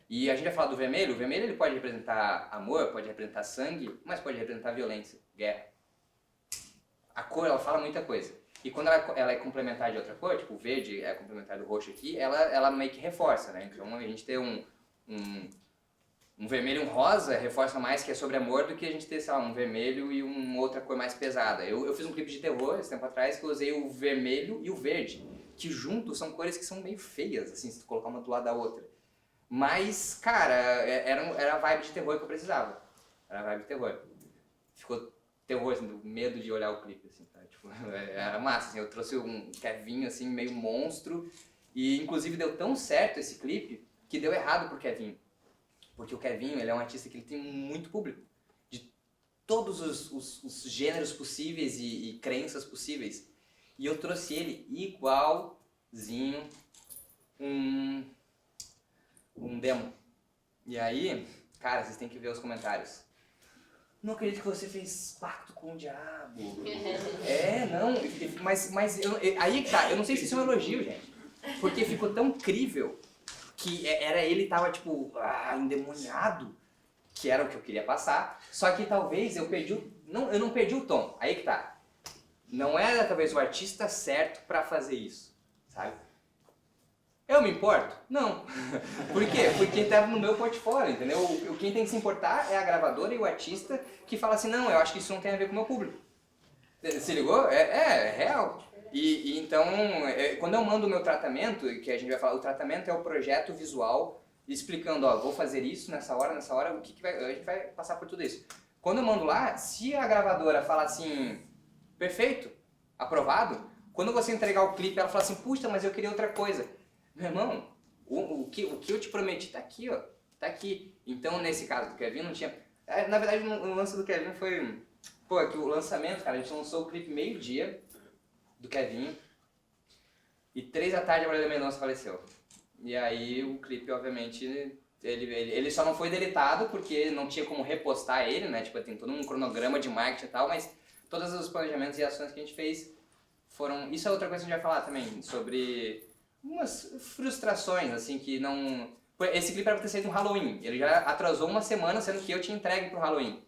E a gente vai falar do vermelho. O vermelho ele pode representar amor, pode representar sangue, mas pode representar violência, guerra. A cor, ela fala muita coisa. E quando ela é complementar de outra cor, tipo o verde é complementar do roxo aqui, ela meio que reforça, né? Então a gente ter um vermelho e um rosa reforça mais que é sobre amor do que a gente ter, sei lá, um vermelho e uma outra cor mais pesada. Eu fiz um clipe de terror esse tempo atrás que eu usei o vermelho e o verde, que juntos são cores que são meio feias, assim, se tu colocar uma do lado da outra. Mas, cara, era a vibe de terror que eu precisava. Era a vibe de terror. Ficou terror, assim, medo de olhar o clipe, assim, tá? Tipo, era massa, assim, eu trouxe um Kevinho, assim, meio monstro, e inclusive deu tão certo esse clipe que deu errado pro Kevinho. Porque o Kevinho, ele é um artista que ele tem muito público. De todos os gêneros possíveis e crenças possíveis. E eu trouxe ele igualzinho um demo. E aí, cara, vocês têm que ver os comentários. Não acredito que você fez pacto com o diabo. Não, mas aí que tá, eu não sei se isso é um elogio, gente. Porque ficou tão incrível que ele tava, tipo, endemoniado, que era o que eu queria passar, só que talvez eu não perdi o tom, aí que tá. Não era talvez o artista certo pra fazer isso, sabe? Eu me importo? Não. Por quê? Porque tava no meu portfólio, entendeu? Quem tem que se importar é a gravadora e o artista que fala assim, não, eu acho que isso não tem a ver com o meu público. Se ligou? É real. E então, quando eu mando o meu tratamento, que a gente vai falar, o tratamento é o projeto visual explicando, ó, vou fazer isso nessa hora, o que vai, a gente vai passar por tudo isso. Quando eu mando lá, se a gravadora fala assim, perfeito, aprovado, quando você entregar o clipe, ela fala assim, puxa, mas eu queria outra coisa. Meu irmão, o que eu te prometi tá aqui, ó, tá aqui. Então, nesse caso do Kevin, não tinha... Na verdade, o lance do Kevin foi... Pô, que o lançamento, cara, a gente lançou o clipe meio-dia do Kevin, e 3 da tarde a Marília Mendonça faleceu. E aí o clipe, obviamente, ele só não foi deletado porque não tinha como repostar ele, né? Tipo, tem todo um cronograma de marketing e tal, mas todos os planejamentos e ações que a gente fez foram... Isso é outra coisa que a gente vai falar também, sobre umas frustrações, assim, que não... Esse clipe era pra ter saído no Halloween, ele já atrasou uma semana, sendo que eu tinha entregue pro Halloween.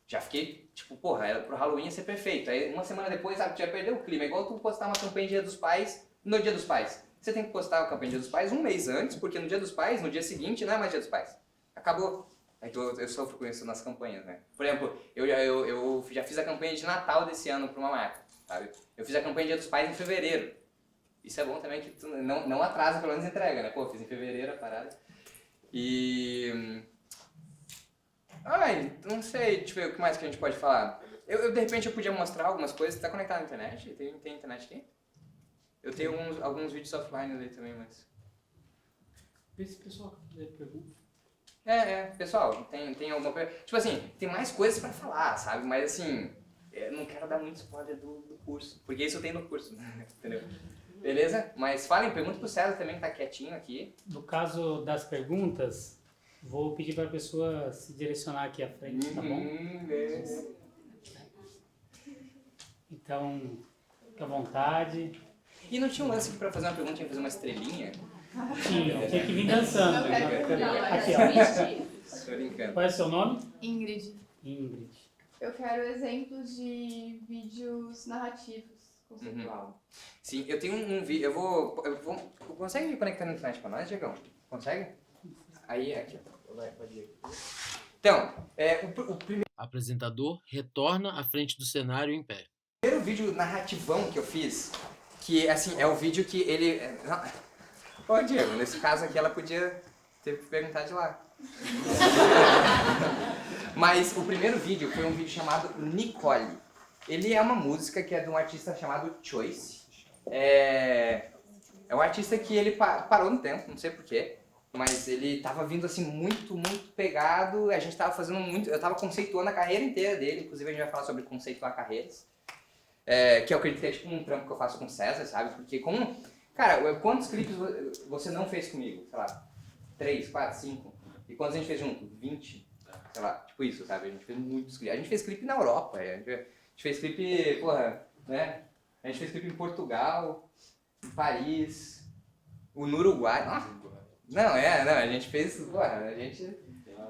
Já fiquei, tipo, porra, pro Halloween ia ser perfeito. Aí uma semana depois, sabe, tu já perdeu o clima. É igual tu postar uma campanha de Dia dos Pais no Dia dos Pais. Você tem que postar a campanha de Dia dos Pais um mês antes, porque no Dia dos Pais, no dia seguinte, não é mais Dia dos Pais. Acabou. Aí eu sofro com isso nas campanhas, né? Por exemplo, eu já fiz a campanha de Natal desse ano pra uma marca, sabe? Eu fiz a campanha de Dia dos Pais em fevereiro. Isso é bom também que tu não atrasa, pelo menos entrega, né? Pô, fiz em fevereiro a parada. Não sei, deixa eu ver o que mais que a gente pode falar. De repente eu podia mostrar algumas coisas. Tá conectado na internet? Tem internet aqui? Eu tenho alguns vídeos offline ali também, mas... Vê se o pessoal pergunta. Pessoal, tem alguma coisa... Tipo assim, tem mais coisas pra falar, sabe? Mas assim, eu não quero dar muito spoiler do curso. Porque isso eu tenho no curso, entendeu? Beleza? Mas pergunta pro César também, que tá quietinho aqui. No caso das perguntas, vou pedir para a pessoa se direcionar aqui à frente, tá bom? Então, fica à vontade. E não tinha um lance aqui pra fazer uma pergunta, tinha que fazer uma estrelinha? Tinha que vir dançando. Aqui, ó. Tô brincando. Qual é o seu nome? Ingrid. Ingrid. Eu quero exemplos de vídeos narrativos, conceitual. Sim, eu tenho um vídeo, eu vou... Consegue me conectar na internet pra nós, Diegão? Consegue? Aí, aqui, pode ir. Então, o primeiro... Apresentador retorna à frente do cenário em pé. Primeiro vídeo narrativão que eu fiz, que, assim, é o vídeo que ele... Ô, Diego, nesse caso aqui ela podia ter perguntado de lá. Mas o primeiro vídeo foi um vídeo chamado Nicole. Ele é uma música que é de um artista chamado Choice. É um artista que ele parou no tempo, não sei porquê. mas ele tava vindo assim muito pegado, a gente tava fazendo muito, eu tava conceituando a carreira inteira dele, inclusive a gente vai falar sobre conceituar carreiras, que eu acredito que é tipo um trampo que eu faço com o César, sabe? Porque como, cara, quantos clipes você não fez comigo? Sei lá, 3, 4, 5, e quantos a gente fez junto? 20, sei lá, tipo isso, sabe? A gente fez muitos clipes, a gente fez clipe na Europa, a gente fez clipe, porra, né? A gente fez clipe em Portugal, em Paris, no Uruguai, não, a gente fez, porra,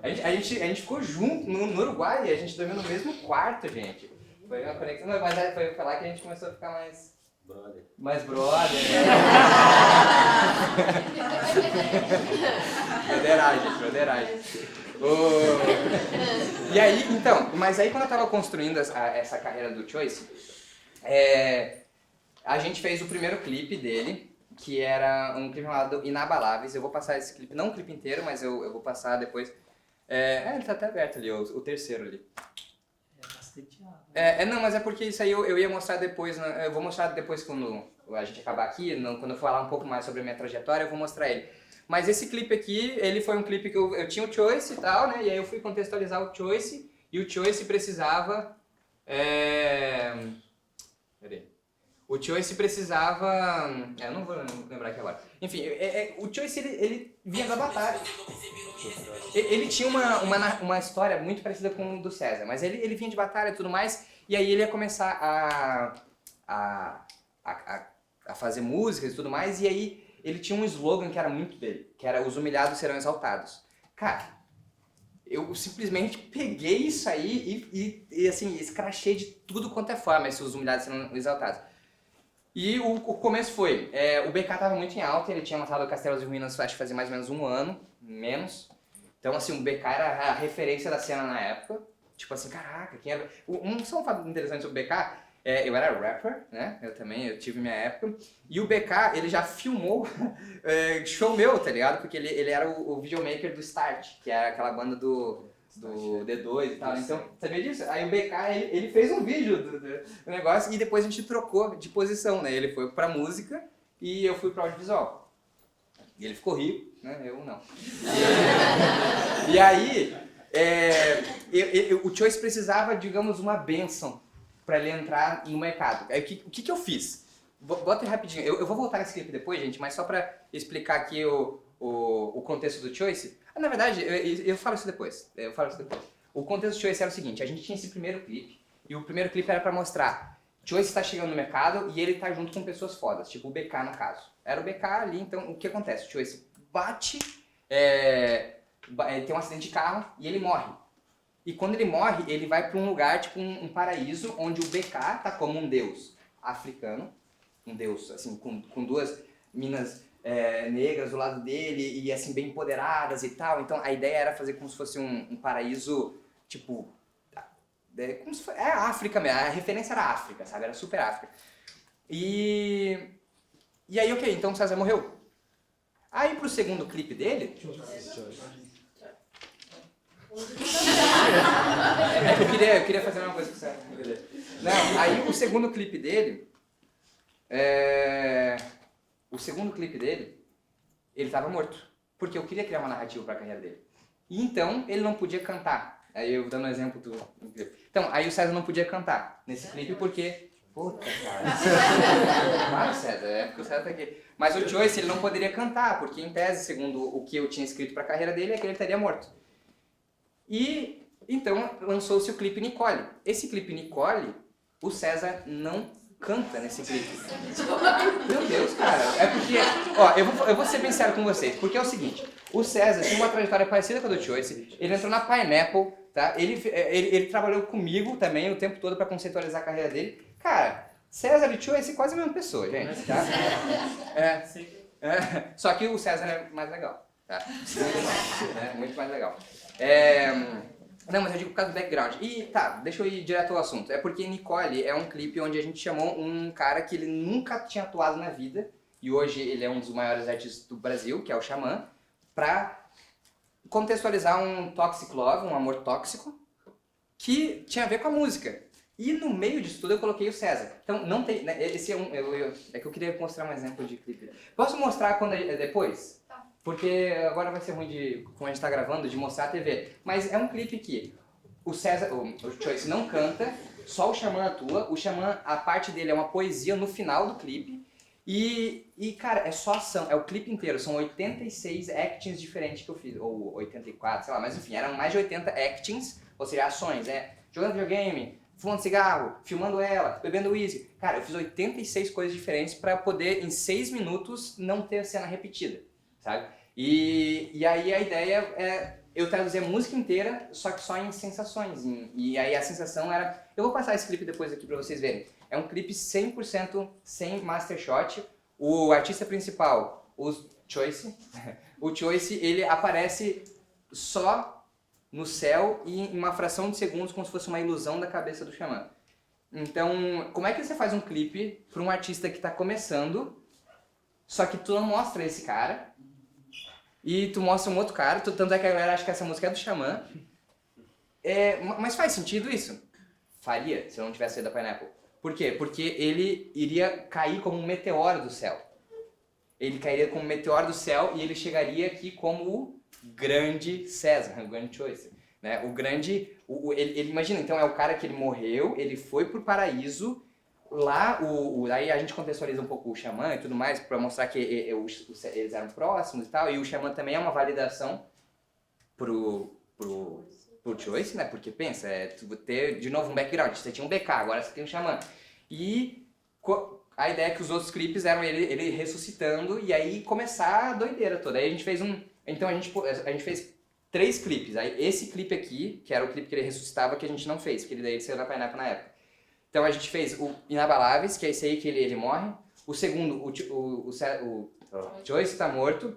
a gente ficou junto no Uruguai, a gente dormiu no mesmo quarto, gente. Foi uma conexão, mas foi falar que a gente começou a ficar mais brother. Broderagem. E aí, então, mas aí quando eu tava construindo essa carreira do Choice, a gente fez o primeiro clipe dele, que era um clipe chamado Inabaláveis. Eu vou passar esse clipe, não o clipe inteiro, mas eu vou passar depois. Ele tá até aberto ali, o terceiro ali. Não, mas é porque isso aí eu ia mostrar depois, eu vou mostrar depois quando a gente acabar aqui, quando eu falar um pouco mais sobre a minha trajetória, eu vou mostrar ele. Mas esse clipe aqui, ele foi um clipe que eu tinha o Choice e tal, né, e aí eu fui contextualizar o Choice, e o Choice precisava... O Choice precisava... eu não vou lembrar aqui agora. Enfim, o Choice, ele vinha da batalha. Ele tinha uma história muito parecida com o do César, mas ele vinha de batalha e tudo mais, e aí ele ia começar a fazer músicas e tudo mais, e aí ele tinha um slogan que era muito dele, que era "Os humilhados serão exaltados". Cara, eu simplesmente peguei isso aí e assim, escrachei de tudo quanto é forma, esses humilhados serão exaltados. E o começo foi, o BK tava muito em alta, ele tinha lançado o Castelos e Ruínas, acho que fazia mais ou menos um ano, menos. Então assim, o BK era a referência da cena na época. Tipo assim, caraca, quem era... Só um fato interessante sobre o BK, eu era rapper, né? Eu tive minha época. E o BK, ele já filmou show meu, tá ligado? Porque ele era o videomaker do Start, que era aquela banda do D2 e tal. Então, sabia disso? Aí o BK, ele fez um vídeo do negócio e depois a gente trocou de posição, né? Ele foi pra música e eu fui pro audiovisual. E ele ficou rico, né? Eu não. E aí, o Choice precisava, digamos, uma bênção pra ele entrar no mercado. Aí, o que eu fiz? Bota aí rapidinho. Eu vou voltar nesse clipe depois, gente, mas só pra explicar aqui o contexto do Choice. Na verdade, eu falo isso depois. O contexto do Choice era o seguinte, a gente tinha esse primeiro clipe, e o primeiro clipe era pra mostrar Choice está chegando no mercado e ele tá junto com pessoas fodas, tipo o BK no caso. Era o BK ali, então o que acontece? O Choice bate, tem um acidente de carro e ele morre. E quando ele morre, ele vai pra um lugar, tipo um paraíso, onde o BK tá como um deus africano, um deus assim, com duas minas negras do lado dele e assim bem empoderadas e tal. Então a ideia era fazer como se fosse um paraíso, tipo, como se fosse, a África mesmo, a referência era a África, sabe? Era super África. E aí, ok, então o César morreu. Aí pro segundo clipe dele... eu queria fazer uma coisa com o César. Não, aí o segundo clipe dele... ele tava morto. Porque eu queria criar uma narrativa pra carreira dele. E então, ele não podia cantar. Aí eu dando um exemplo do clipe. Então, aí o César não podia cantar nesse clipe porque... Puta, cara. Claro, César, porque o César tá aqui. Mas o Choice, ele não poderia cantar, porque em tese, segundo o que eu tinha escrito pra carreira dele, é que ele estaria morto. E então lançou-se o clipe Nicole. Esse clipe Nicole, o César não canta nesse clipe. Meu Deus, cara. É porque, eu vou ser bem sério com vocês, porque é o seguinte, o César tem uma trajetória parecida com a do Choice, ele entrou na Pineapple, tá? Ele trabalhou comigo também o tempo todo pra conceitualizar a carreira dele. Cara, César e Choice é quase a mesma pessoa, gente, tá? Só que o César é mais legal, tá? Muito mais legal. Não, mas eu digo por causa do background. E tá, deixa eu ir direto ao assunto. É porque Nicole é um clipe onde a gente chamou um cara que ele nunca tinha atuado na vida, e hoje ele é um dos maiores artistas do Brasil, que é o Xamã, pra contextualizar um toxic love, um amor tóxico, que tinha a ver com a música. E no meio disso tudo eu coloquei o César. Então não tem, né, esse é que eu queria mostrar um exemplo de clipe. Posso mostrar quando depois? porque agora vai ser ruim de, como a gente tá gravando, de mostrar a TV. Mas é um clipe que o César, o Choice não canta, só o Xamã atua. O Xamã, a parte dele é uma poesia no final do clipe. E cara, é só ação, é o clipe inteiro. São 86 actings diferentes que eu fiz, ou 84, sei lá, mas enfim, eram mais de 80 actings, ou seja, ações, jogando videogame, fumando cigarro, filmando ela, bebendo uísque. Cara, eu fiz 86 coisas diferentes pra poder, em 6 minutos, não ter a cena repetida, sabe? E aí a ideia é eu traduzir a música inteira, só que só em sensações. E aí a sensação era... Eu vou passar esse clipe depois aqui pra vocês verem. É um clipe 100% sem master shot. O artista principal, o Choice, ele aparece só no céu e em uma fração de segundos, como se fosse uma ilusão da cabeça do Xamã. Então, como é que você faz um clipe para um artista que está começando, só que tu não mostra esse cara, e tu mostra um outro cara, tanto é que a galera acha que essa música é do Xamã. Mas faz sentido isso? Faria, se eu não tivesse saído da Pineapple. Por quê? Porque ele iria cair como um meteoro do céu. Ele cairia como um meteoro do céu e ele chegaria aqui como o grande César, o grande Choice. Né? O grande... ele imagina, então, é o cara que ele morreu, ele foi pro paraíso, lá, aí a gente contextualiza um pouco o Xamã e tudo mais, para mostrar que eles eram próximos e tal, e o Xamã também é uma validação pro Choice, né? Porque pensa, tu ter de novo um background, você tinha um BK, agora você tem um Xamã. E a ideia é que os outros clipes eram ele ressuscitando e aí começar a doideira toda. Aí a gente fez então a gente fez 3 clipes. Aí esse clipe aqui, que era o clipe que ele ressuscitava, que a gente não fez, porque ele saiu da Pineapple na época. Então a gente fez o Inabaláveis, que é esse aí que ele morre. O segundo, o Choice tá morto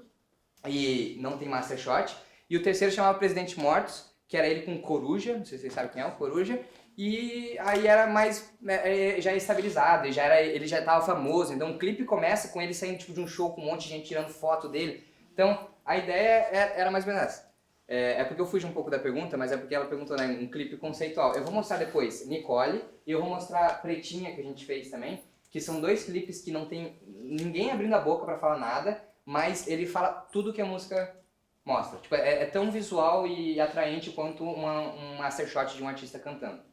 e não tem master shot. E o terceiro chamava Presidente Mortos, que era ele com Coruja, não sei se vocês sabem quem é o Coruja. E aí era mais, já estabilizado, ele já tava famoso. Então o clipe começa com ele saindo tipo, de um show com um monte de gente tirando foto dele. Então a ideia era mais ou menos essa. É porque eu fugi um pouco da pergunta, mas é porque ela perguntou, né, um clipe conceitual. Eu vou mostrar depois Nicole e eu vou mostrar Pretinha, que a gente fez também, que são 2 clipes que não tem ninguém abrindo a boca pra falar nada, mas ele fala tudo que a música mostra. Tipo, é tão visual e atraente quanto um master shot de um artista cantando.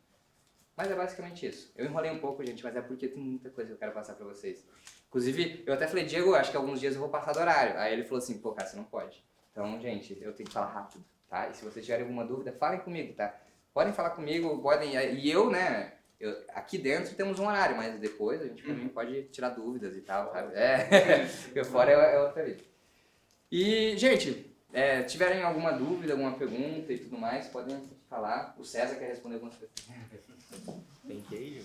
Mas é basicamente isso. Eu enrolei um pouco, gente, mas é porque tem muita coisa que eu quero passar pra vocês. Inclusive, eu até falei, Diego, acho que alguns dias eu vou passar do horário. Aí ele falou assim, pô, cara, você não pode. Então, gente, eu tenho que falar rápido, tá? E se vocês tiverem alguma dúvida, falem comigo, tá? Podem falar comigo, podem... E eu, né, aqui dentro temos um horário, mas depois a gente também pode tirar dúvidas e tal, sabe? Porque fora é outra vida. E, gente, tiverem alguma dúvida, alguma pergunta e tudo mais, podem falar. O César quer responder algumas coisas. Tem queijo?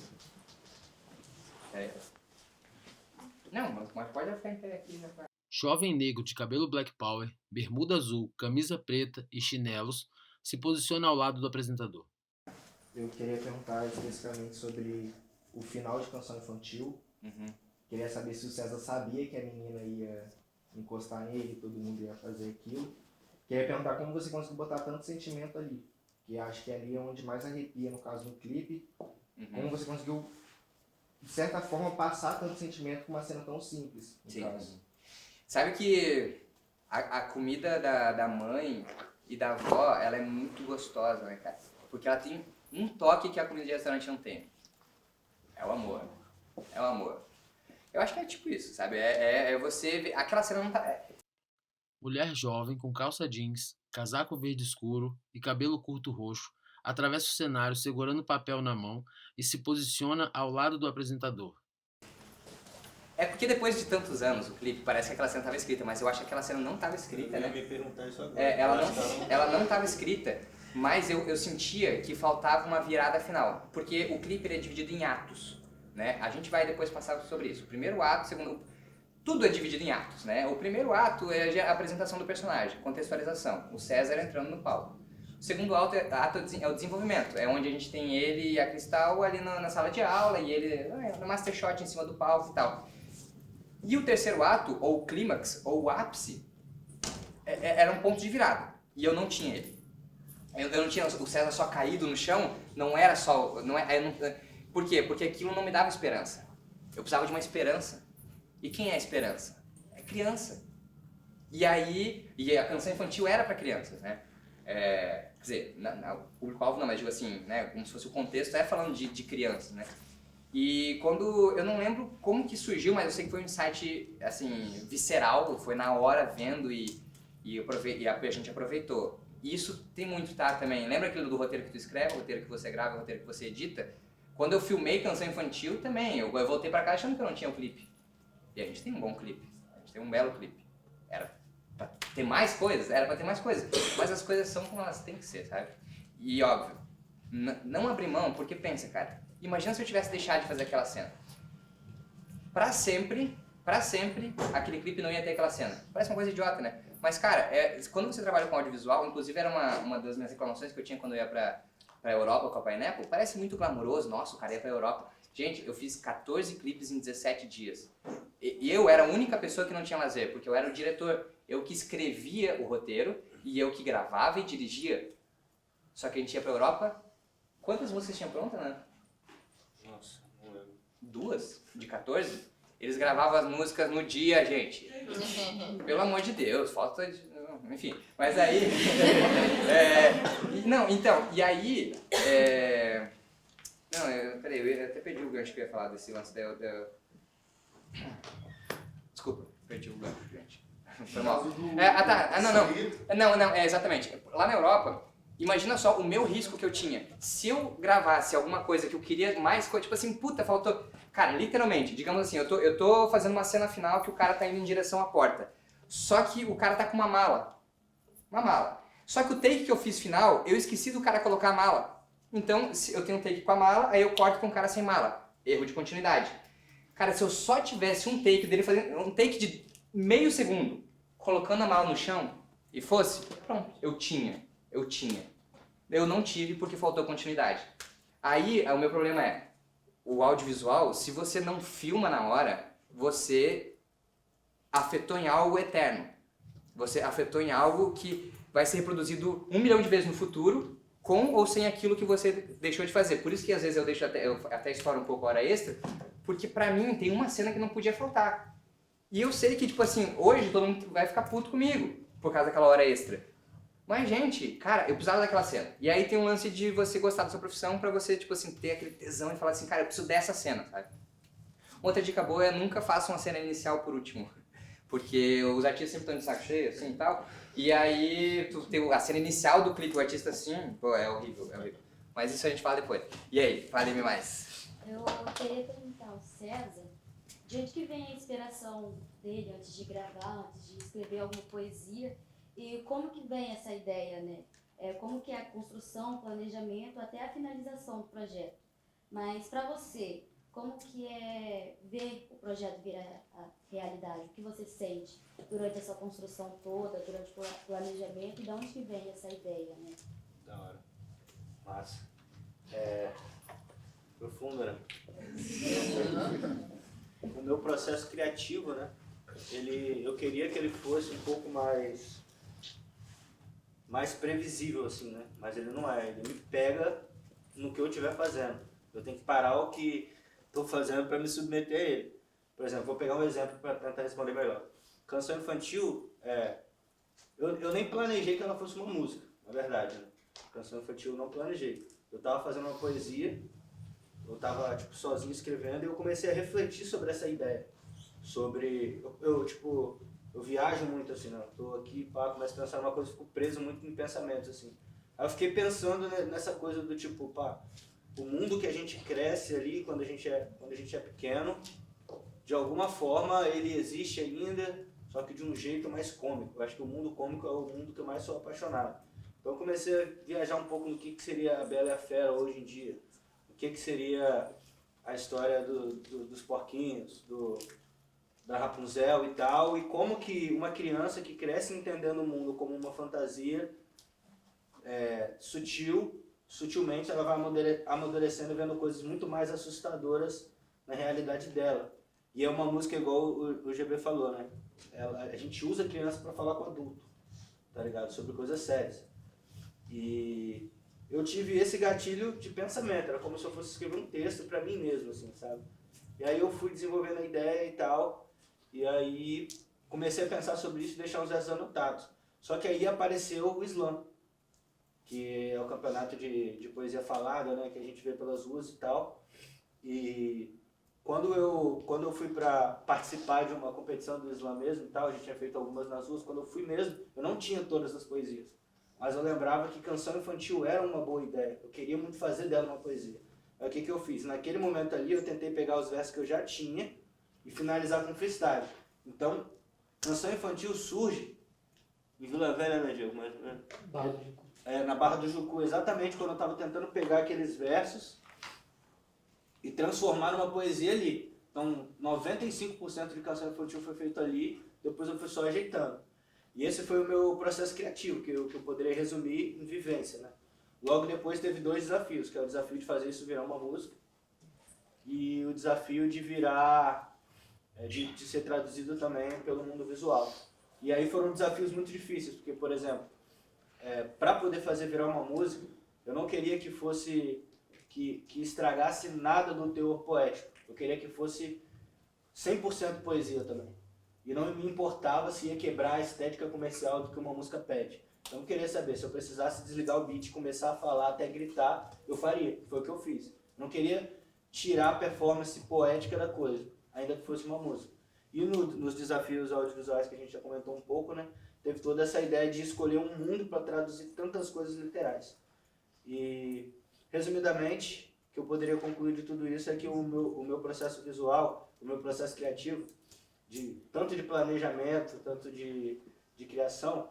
Não, mas pode ficar em pé aqui, né? Jovem negro de cabelo black power, bermuda azul, camisa preta e chinelos se posiciona ao lado do apresentador. Eu queria perguntar especificamente sobre o final de Canção Infantil. Queria saber se o César sabia que a menina ia encostar nele, todo mundo ia fazer aquilo. Queria perguntar como você conseguiu botar tanto sentimento ali, que acho que ali é onde mais arrepia, no caso do clipe. Como você conseguiu, de certa forma, passar tanto sentimento com uma cena tão simples, no caso. Sabe que a comida da mãe e da avó, ela é muito gostosa, né, cara? Porque ela tem um toque que a comida de restaurante não tem. É o amor. É o amor. Eu acho que é tipo isso, sabe? Você ver... Aquela cena não tá... Mulher jovem com calça jeans, casaco verde escuro e cabelo curto roxo atravessa o cenário segurando o papel na mão e se posiciona ao lado do apresentador. É porque depois de tantos anos o clipe parece que aquela cena estava escrita, mas eu acho que aquela cena não estava escrita, né? Eu ia me perguntar isso agora. Ela não estava escrita, mas eu sentia que faltava uma virada final, porque o clipe ele é dividido em atos, né? A gente vai depois passar sobre isso. O primeiro ato, o segundo... Tudo é dividido em atos, né? O primeiro ato é a apresentação do personagem, contextualização, o César entrando no palco. O segundo ato é o desenvolvimento, é onde a gente tem ele e a Cristal ali na sala de aula e ele no master shot em cima do palco e tal. E o terceiro ato, ou o clímax, ou o ápice, era um ponto de virada. E eu não tinha ele. Eu não tinha o César só caído no chão, não era só... Por quê? Porque aquilo não me dava esperança. Eu precisava de uma esperança. E quem é a esperança? É criança. E aí, e a canção infantil era para crianças, né? Quer dizer, o público-alvo não, mas digo assim, né? Como se fosse o contexto, é falando de crianças, né? E quando, eu não lembro como que surgiu, mas eu sei que foi um insight, assim, visceral, foi na hora vendo e a gente aproveitou. E isso tem muito, tá, também. Lembra aquilo do roteiro que tu escreve, o roteiro que você grava, o roteiro que você edita? Quando eu filmei canção infantil também, eu voltei pra cá achando que eu não tinha um clipe. E a gente tem um bom clipe, a gente tem um belo clipe. Era pra ter mais coisas, mas as coisas são como elas têm que ser, sabe? E óbvio, não abrir mão, porque pensa, cara, imagina se eu tivesse deixado de fazer aquela cena. Pra sempre, aquele clipe não ia ter aquela cena. Parece uma coisa idiota, né? Mas, cara, quando você trabalha com audiovisual, inclusive era uma das minhas reclamações que eu tinha quando eu ia pra Europa com a Pineapple, parece muito glamouroso, nossa, o cara ia pra Europa. Gente, eu fiz 14 clipes em 17 dias. E eu era a única pessoa que não tinha lazer, porque eu era o diretor. Eu que escrevia o roteiro e eu que gravava e dirigia. Só que a gente ia pra Europa. Quantas músicas tinha pronta, né? Nossa, não lembro. 2 de 14? Eles gravavam as músicas no dia, gente. Pelo amor de Deus, falta de... Enfim, mas aí... Não, então, e aí... Peraí, eu até perdi o gancho que eu ia falar desse lance Desculpa, perdi o gancho, gente. Foi mal. Não, exatamente. Lá na Europa, imagina só o meu risco que eu tinha. Se eu gravasse alguma coisa que eu queria mais coisa, tipo assim, puta, faltou... Cara, literalmente, digamos assim, eu tô fazendo uma cena final que o cara tá indo em direção à porta. Só que o cara tá com uma mala. Uma mala. Só que o take que eu fiz final, eu esqueci do cara colocar a mala. Então, se eu tenho um take com a mala, aí eu corto com o cara sem mala. Erro de continuidade. Cara, se eu só tivesse um take dele fazendo um take de meio segundo, colocando a mala no chão, e fosse, pronto, eu tinha. Eu não tive porque faltou continuidade. Aí, o meu problema é, o audiovisual, se você não filma na hora, você afetou em algo eterno. Você afetou em algo que vai ser reproduzido 1 milhão de vezes no futuro, com ou sem aquilo que você deixou de fazer. Por isso que às vezes eu até estouro um pouco a hora extra, porque pra mim tem uma cena que não podia faltar. E eu sei que, tipo assim, hoje todo mundo vai ficar puto comigo por causa daquela hora extra. Mas, gente, cara, eu precisava daquela cena. E aí tem um lance de você gostar da sua profissão pra você, tipo assim, ter aquele tesão e falar assim, cara, eu preciso dessa cena, sabe? Outra dica boa é nunca faça uma cena inicial por último. Porque os artistas sempre estão de saco cheio, assim, e tal. E aí, tu tem a cena inicial do clipe, o artista assim, pô, é horrível. Mas isso a gente fala depois. E aí, fale-me mais. Eu queria perguntar ao César, de onde que vem a inspiração dele antes de gravar, antes de escrever alguma poesia, e como que vem essa ideia, né? Como que é a construção, o planejamento, até a finalização do projeto. Mas para você, como que é ver o projeto virar a realidade? O que você sente durante essa construção toda, durante o planejamento, e de onde que vem essa ideia, né? Da hora. Massa. Profundo, né? O meu processo criativo, né? Eu queria que ele fosse um pouco mais previsível, assim, né? Mas ele não é. Ele me pega no que eu estiver fazendo. Eu tenho que parar o que estou fazendo para me submeter a ele. Por exemplo, vou pegar um exemplo para tentar responder melhor. Canção infantil, eu nem planejei que ela fosse uma música, na verdade, né? Canção infantil eu não planejei. Eu estava fazendo uma poesia, eu estava tipo, sozinho escrevendo e eu comecei a refletir sobre essa ideia. Sobre... Eu viajo muito, assim, né? Eu tô aqui, começo a pensar numa coisa e fico preso muito em pensamentos, assim. Aí eu fiquei pensando nessa coisa do tipo, o mundo que a gente cresce ali quando a gente é pequeno, de alguma forma ele existe ainda, só que de um jeito mais cômico. Eu acho que o mundo cômico é o mundo que eu mais sou apaixonado. Então eu comecei a viajar um pouco no que seria a Bela e a Fera hoje em dia. O que seria a história dos porquinhos, da Rapunzel e tal, e como que uma criança que cresce entendendo o mundo como uma fantasia sutilmente ela vai amadurecendo e vendo coisas muito mais assustadoras na realidade dela. E é uma música igual o GB falou, né? A gente usa a criança para falar com o adulto, tá ligado? Sobre coisas sérias. E eu tive esse gatilho de pensamento, era como se eu fosse escrever um texto para mim mesmo, assim, sabe? E aí eu fui desenvolvendo a ideia e tal, e aí comecei a pensar sobre isso e deixar os versos anotados. Só que aí apareceu o slam, que é o campeonato de poesia falada, né, que a gente vê pelas ruas e tal. E quando eu fui para participar de uma competição do slam mesmo e tal, a gente tinha feito algumas nas ruas, quando eu fui mesmo, eu não tinha todas as poesias. Mas eu lembrava que canção infantil era uma boa ideia. Eu queria muito fazer dela uma poesia. Aí o que eu fiz? Naquele momento ali, eu tentei pegar os versos que eu já tinha e finalizar com freestyle. Então, canção infantil surge Em Vila Velha, né, Diego? Mais ou menos. na Barra do Jucu, exatamente quando eu estava tentando pegar aqueles versos e transformar numa poesia ali. Então, 95% de canção infantil foi feito ali, depois eu fui só ajeitando. E esse foi o meu processo criativo, que eu poderia resumir em vivência, né? Logo depois teve 2 desafios, que é o desafio de fazer isso virar uma música e o desafio de virar, de ser traduzido também pelo mundo visual. E aí foram desafios muito difíceis, porque, por exemplo, para poder fazer virar uma música, eu não queria que fosse, que estragasse nada do teor poético. Eu queria que fosse 100% poesia também. E não me importava se ia quebrar a estética comercial do que uma música pede. Então eu queria saber, se eu precisasse desligar o beat, começar a falar até gritar, eu faria. Foi o que eu fiz. Não queria tirar a performance poética da coisa, ainda que fosse uma música. E nos desafios audiovisuais que a gente já comentou um pouco, né, teve toda essa ideia de escolher um mundo para traduzir tantas coisas literais. E, resumidamente, o que eu poderia concluir de tudo isso é que o meu processo visual, o meu processo criativo, tanto de planejamento, tanto de criação,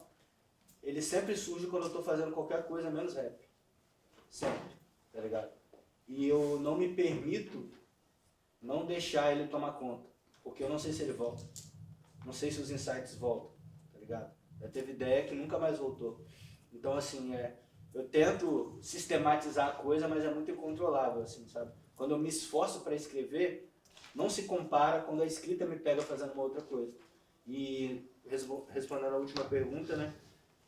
ele sempre surge quando eu estou fazendo qualquer coisa menos rap. Sempre, tá ligado? E eu não me permito não deixar ele tomar conta, porque eu não sei se ele volta. Não sei se os insights voltam, tá ligado? Já teve ideia que nunca mais voltou. Então, assim, eu tento sistematizar a coisa, mas é muito incontrolável, assim, sabe? Quando eu me esforço para escrever, não se compara quando a escrita me pega fazendo uma outra coisa. E, respondendo a última pergunta, né?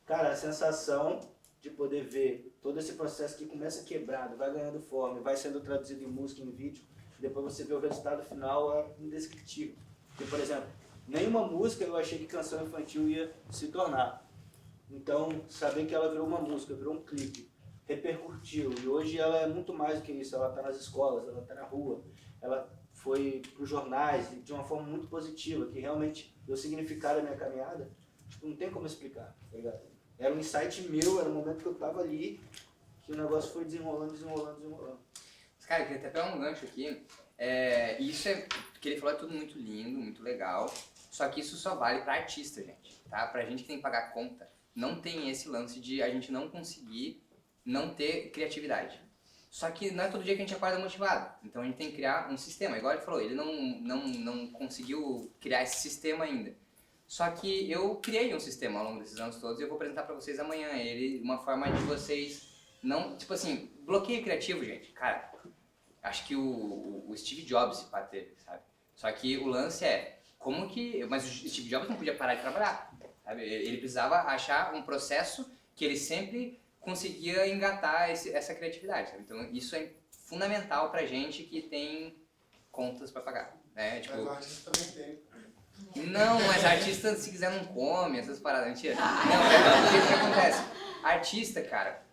Cara, a sensação de poder ver todo esse processo que começa quebrado, vai ganhando forma, vai sendo traduzido em música, em vídeo, e depois você vê o resultado final, é indescritível. Porque, por exemplo, nenhuma música eu achei que canção infantil ia se tornar. Então, saber que ela virou uma música, virou um clipe, repercutiu, e hoje ela é muito mais do que isso, ela está nas escolas, ela está na rua, ela foi para os jornais de uma forma muito positiva, que realmente deu significado à minha caminhada, tipo, não tem como explicar, tá ligado? Era um insight meu, era um momento que eu tava ali, que o negócio foi desenrolando. Mas, cara, eu queria até pegar um gancho aqui. Isso que ele falou é tudo muito lindo, muito legal, só que isso só vale pra artista, gente, tá? Pra gente que tem que pagar conta, não tem esse lance de a gente não conseguir não ter criatividade. Só que não é todo dia que a gente acorda motivado, então a gente tem que criar um sistema. Igual ele falou, ele não conseguiu criar esse sistema ainda. Só que eu criei um sistema ao longo desses anos todos e eu vou apresentar pra vocês amanhã ele, uma forma de vocês não, tipo assim, bloqueio criativo, gente, cara, acho que o Steve Jobs se teve, sabe? Só que o lance mas o Steve Jobs não podia parar de trabalhar, sabe? Ele precisava achar um processo que ele sempre conseguia engatar essa criatividade, sabe? Então isso é fundamental pra gente que tem contas pra pagar, né? Tipo, mas o artista também tem. Não, mas artista, se quiser, não come, essas paradas, mentira. Não, o que acontece? Artista, cara,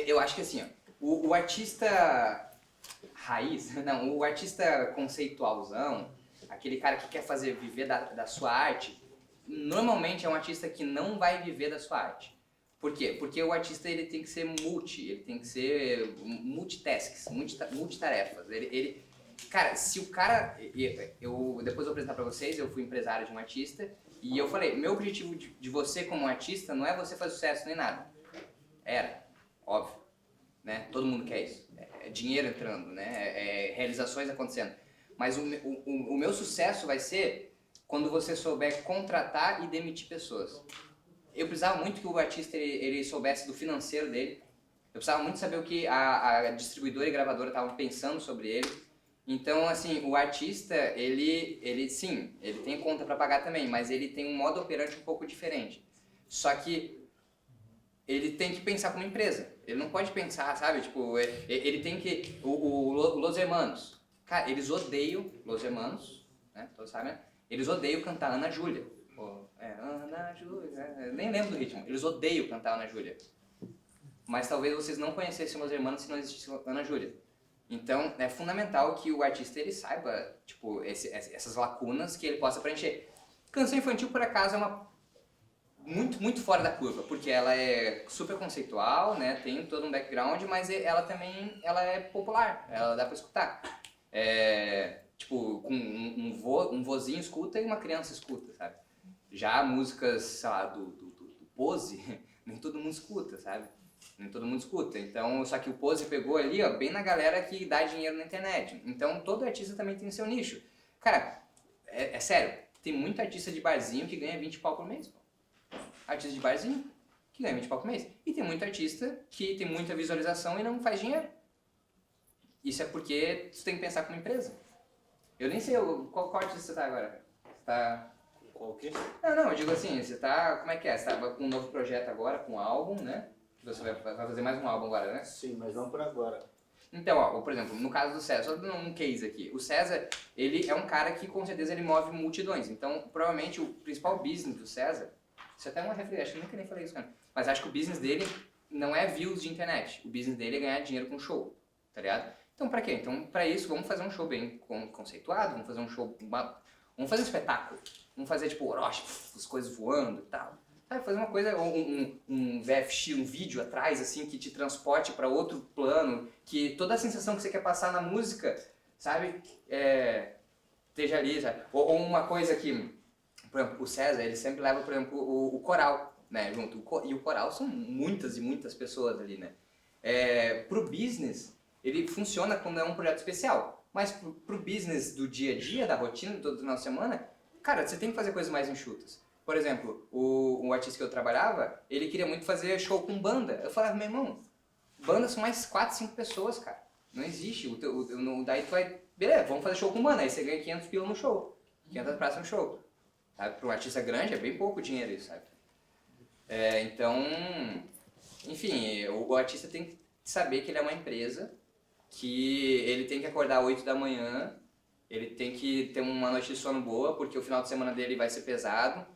eu acho que assim, ó, o artista raiz, não, o artista conceitualzão, aquele cara que quer viver da sua arte, normalmente é um artista que não vai viver da sua arte. Por quê? Porque o artista ele tem que ser ele tem que ser multitasks, multitarefas. Cara, se o cara... Eu depois vou apresentar pra vocês, eu fui empresário de um artista e eu falei, meu objetivo de você como artista não é você fazer sucesso nem nada. Era, óbvio, né? Todo mundo quer isso. É dinheiro entrando, né? Realizações acontecendo. Mas o meu sucesso vai ser quando você souber contratar e demitir pessoas. Eu precisava muito que o artista ele soubesse do financeiro dele. Eu precisava muito saber o que a distribuidora e gravadora estavam pensando sobre ele. Então, assim, o artista, ele sim, ele tem conta para pagar também, mas ele tem um modo operante um pouco diferente. Só que ele tem que pensar como empresa. Ele não pode pensar, sabe, tipo, ele tem que... Los Hermanos, cara, eles odeiam Los Hermanos, né, todos sabem, né? Eles odeiam cantar Ana Júlia. Ana Júlia. Eu nem lembro do ritmo. Eles odeiam cantar Ana Júlia. Mas talvez vocês não conhecessem Los Hermanos se não existisse Ana Júlia. Então, é fundamental que o artista ele saiba, tipo, essas lacunas que ele possa preencher. Canção infantil, por acaso, é uma muito fora da curva, porque ela é super conceitual, né? Tem todo um background, mas ela também é popular, ela dá pra escutar. Tipo, com um vozinho escuta e uma criança escuta, sabe? Já músicas, sei lá, do Pose, nem todo mundo escuta, sabe? Nem todo mundo escuta. Então, só que o Pose pegou ali, ó, bem na galera que dá dinheiro na internet. Então, todo artista também tem seu nicho. Cara, é sério, tem muito artista de barzinho que ganha 20 pau por mês, pô. Artista de barzinho que ganha 20 pau por mês. E tem muito artista que tem muita visualização e não faz dinheiro. Isso é porque você tem que pensar como empresa. Eu nem sei qual artista você tá agora. Você tá... Qual o quê? Não, eu digo assim, você tá... Como é que é? Você tá com um novo projeto agora, com um álbum, né? Que você vai fazer mais um álbum agora, né? Sim, mas não por agora. Então, ó, por exemplo, no caso do César, só dando um case aqui. O César, ele é um cara que com certeza ele move multidões. Então, provavelmente o principal business do César, isso até é uma referência, acho que eu nunca nem falei isso, cara. Mas acho que o business dele não é views de internet. O business dele é ganhar dinheiro com show, tá ligado? Então, pra quê? Então, pra isso, vamos fazer um show bem conceituado, vamos fazer um show... Vamos fazer um espetáculo. Vamos fazer, tipo, Orochi, as coisas voando e tal. Sabe, fazer uma coisa, um VFX, um vídeo atrás, assim, que te transporte pra outro plano, que toda a sensação que você quer passar na música, sabe, esteja ali, sabe? Ou uma coisa que, por exemplo, o César, ele sempre leva, por exemplo, o coral, né, junto. E o coral são muitas e muitas pessoas ali, né? Pro business, ele funciona quando é um projeto especial. Mas pro business do dia a dia, da rotina, do final de semana, cara, você tem que fazer coisas mais enxutas. Por exemplo, o artista que eu trabalhava, ele queria muito fazer show com banda. Eu falava, meu irmão, banda são mais 4, 5 pessoas, cara. Não existe. Daí tu vai, beleza, vamos fazer show com banda. Aí você ganha 500 pila no show. 500 pratas no show. Sabe? Para um artista grande é bem pouco dinheiro isso, sabe? Então, enfim, o artista tem que saber que ele é uma empresa, que ele tem que acordar 8 da manhã, ele tem que ter uma noite de sono boa, porque o final de semana dele vai ser pesado.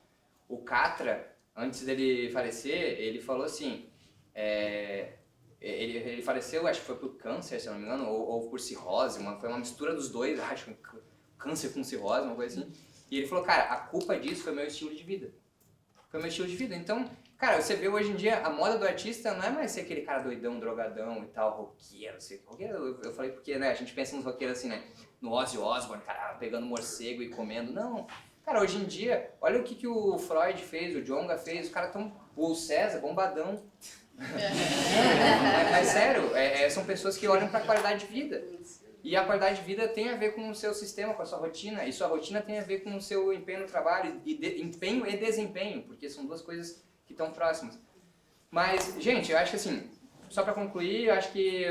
O Catra, antes dele falecer, ele falou assim, ele faleceu, acho que foi por câncer, se eu não me engano, ou por cirrose, foi uma mistura dos dois, acho, câncer com cirrose, uma coisa assim. E ele falou, cara, a culpa disso foi meu estilo de vida. Foi meu estilo de vida. Então, cara, você vê hoje em dia, a moda do artista não é mais ser aquele cara doidão, drogadão e tal, roqueiro, roqueiro, eu falei porque, né, a gente pensa nos roqueiros assim, né, no Ozzy Osbourne, cara, pegando morcego e comendo, não. Cara, hoje em dia, olha o que o Freud fez, o Djonga fez, os caras tão... O César, bombadão. Mas sério, são pessoas que olham pra qualidade de vida. E a qualidade de vida tem a ver com o seu sistema, com a sua rotina. E sua rotina tem a ver com o seu empenho no trabalho. Empenho e desempenho, porque são duas coisas que estão próximas. Mas, gente, eu acho que assim, só pra concluir, eu acho que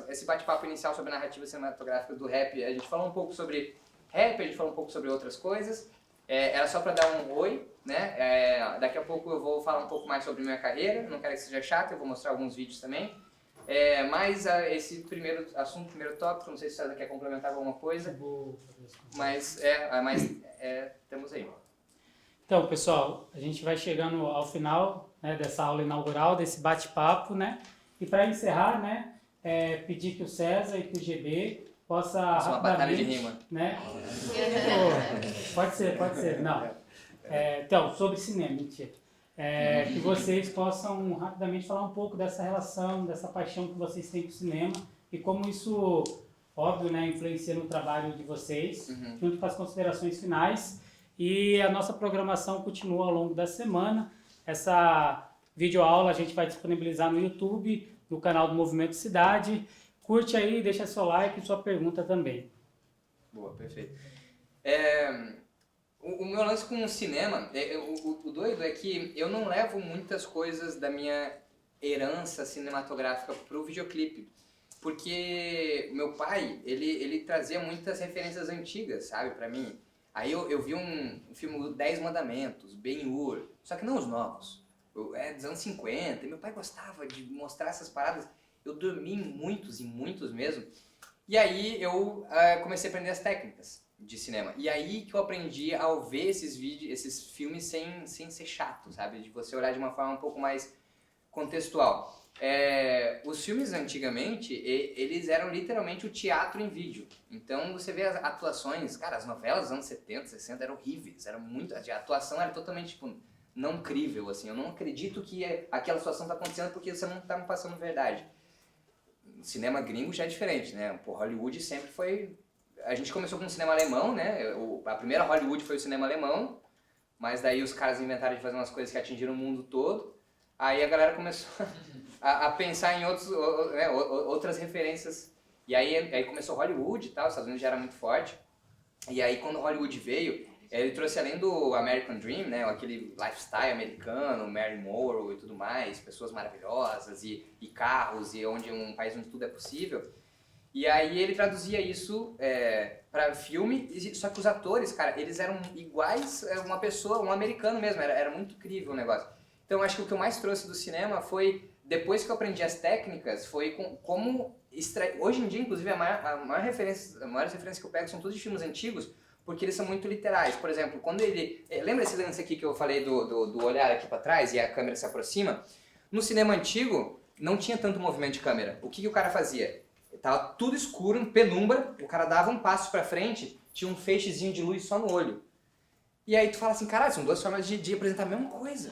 esse bate-papo inicial sobre a narrativa cinematográfica do rap, a gente falou um pouco sobre... rap, a gente falou um pouco sobre outras coisas, era só para dar um oi, né? Daqui a pouco eu vou falar um pouco mais sobre minha carreira, não quero que seja chato, eu vou mostrar alguns vídeos também. Mas esse primeiro assunto, primeiro tópico, não sei se você quer complementar alguma coisa, mas estamos aí. Então, pessoal, a gente vai chegando ao final, né, dessa aula inaugural, desse bate-papo, né? E para encerrar, né, pedir que o César e que o GB possa rapidamente, uma batalha de rima, né? Pode ser, não. Então, sobre cinema, mentira. Que vocês possam rapidamente falar um pouco dessa relação, dessa paixão que vocês têm com o cinema e como isso, óbvio, né, influencia no trabalho de vocês, junto com as considerações finais. E a nossa programação continua ao longo da semana. Essa videoaula a gente vai disponibilizar no YouTube, no canal do Movimento Cidade. Curte aí, deixa seu like e sua pergunta também. Boa, perfeito. O meu lance com o cinema, o doido é que eu não levo muitas coisas da minha herança cinematográfica pro videoclipe. Porque meu pai, ele trazia muitas referências antigas, sabe, pra mim. Aí eu vi um filme 10 Mandamentos, Ben-Hur, só que não os novos. Dos anos 50, e meu pai gostava de mostrar essas paradas. Eu dormi em muitos mesmo. E aí eu comecei a aprender as técnicas. de cinema. E aí que eu aprendi a ver esses vídeos, esses filmes sem ser chato, sabe? De você olhar de uma forma um pouco mais contextual. Os filmes antigamente, eles eram literalmente o teatro em vídeo. Então você vê as atuações, cara, as novelas dos anos 70, 60 eram horríveis, a atuação era totalmente, tipo, não crível, assim. Eu não acredito que aquela situação tá acontecendo porque você não tá me passando verdade. O cinema gringo já é diferente, né? Pô, Hollywood sempre foi... A gente começou com o cinema alemão, né? A primeira Hollywood foi o cinema alemão, mas daí os caras inventaram de fazer umas coisas que atingiram o mundo todo. Aí a galera começou a pensar em outras referências. E aí começou Hollywood e tal, os Estados Unidos já era muito forte. E aí quando Hollywood veio, ele trouxe além do American Dream, né? Aquele lifestyle americano, Marilyn Monroe e tudo mais, pessoas maravilhosas e carros, e um país onde tudo é possível. E aí ele traduzia isso para filme, só que os atores, cara, eles eram iguais a uma pessoa, um americano mesmo, era muito incrível o negócio. Então acho que o que eu mais trouxe do cinema foi, depois que eu aprendi as técnicas, foi como extrair... Hoje em dia, inclusive, a maior referência que eu pego são todos de filmes antigos, porque eles são muito literais. Por exemplo, quando ele... Lembra esse lance aqui que eu falei do olhar aqui para trás e a câmera se aproxima? No cinema antigo, não tinha tanto movimento de câmera. O que o cara fazia? Tava tudo escuro, em penumbra, o cara dava um passo pra frente, tinha um feixezinho de luz só no olho. E aí tu fala assim, caralho, são duas formas de apresentar a mesma coisa.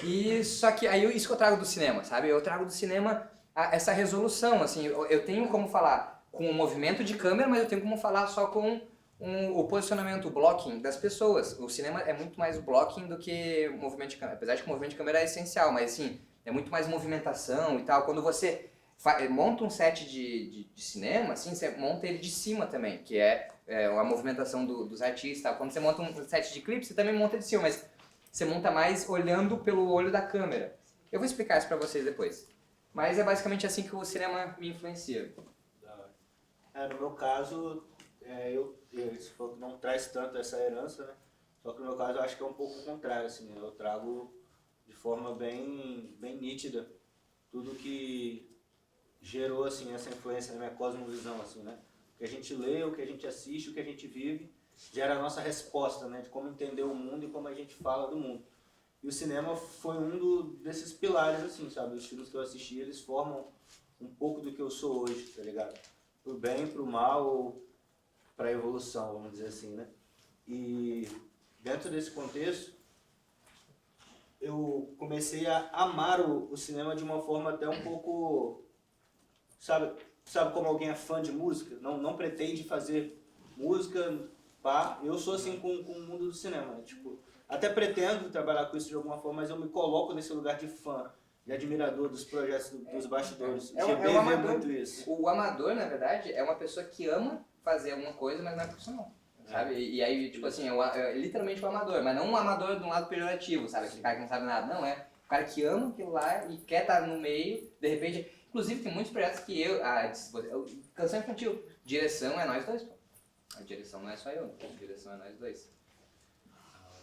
E só que aí isso que eu trago do cinema, sabe? Eu trago do cinema essa resolução, assim, eu tenho como falar com o movimento de câmera, mas eu tenho como falar só com o posicionamento, o blocking das pessoas. O cinema é muito mais o blocking do que o movimento de câmera, apesar de que o movimento de câmera é essencial, mas assim, é muito mais movimentação e tal. Quando você monta um set de cinema, assim, você monta ele de cima também, que é a movimentação dos artistas. Tal. Quando você monta um set de clipe, você também monta de cima, mas você monta mais olhando pelo olho da câmera. Eu vou explicar isso pra vocês depois. Mas é basicamente assim que o cinema me influencia. No meu caso, você falou que não traz tanto essa herança, né? Só que no meu caso eu acho que é um pouco o contrário, assim, né? Eu trago de forma bem nítida tudo que gerou assim essa influência na minha cosmovisão, assim, né? O que a gente lê, o que a gente assiste, o que a gente vive, gera a nossa resposta, né? De como entender o mundo e como a gente fala do mundo. E o cinema foi desses pilares, assim, sabe? Os filmes que eu assisti, eles formam um pouco do que eu sou hoje, tá ligado? Pro bem, pro mal, pra evolução, vamos dizer assim, né? E dentro desse contexto, eu comecei a amar o cinema de uma forma até um pouco... Sabe como alguém é fã de música? Não pretende fazer música, pá. Eu sou assim com o mundo do cinema, né? Tipo, até pretendo trabalhar com isso de alguma forma, mas eu me coloco nesse lugar de fã, de admirador dos projetos, dos bastidores. O amador, muito isso. O amador, na verdade, é uma pessoa que ama fazer alguma coisa, mas não é profissional. Sabe? E aí, tipo assim, é literalmente o amador, mas não um amador de um lado pejorativo, sabe? Aquele cara que não sabe nada. Não, é o cara que ama aquilo lá e quer estar no meio, de repente... Inclusive, tem muitos projetos que canção infantil, direção é nós dois, pô. A direção não é só eu, a direção é nós dois.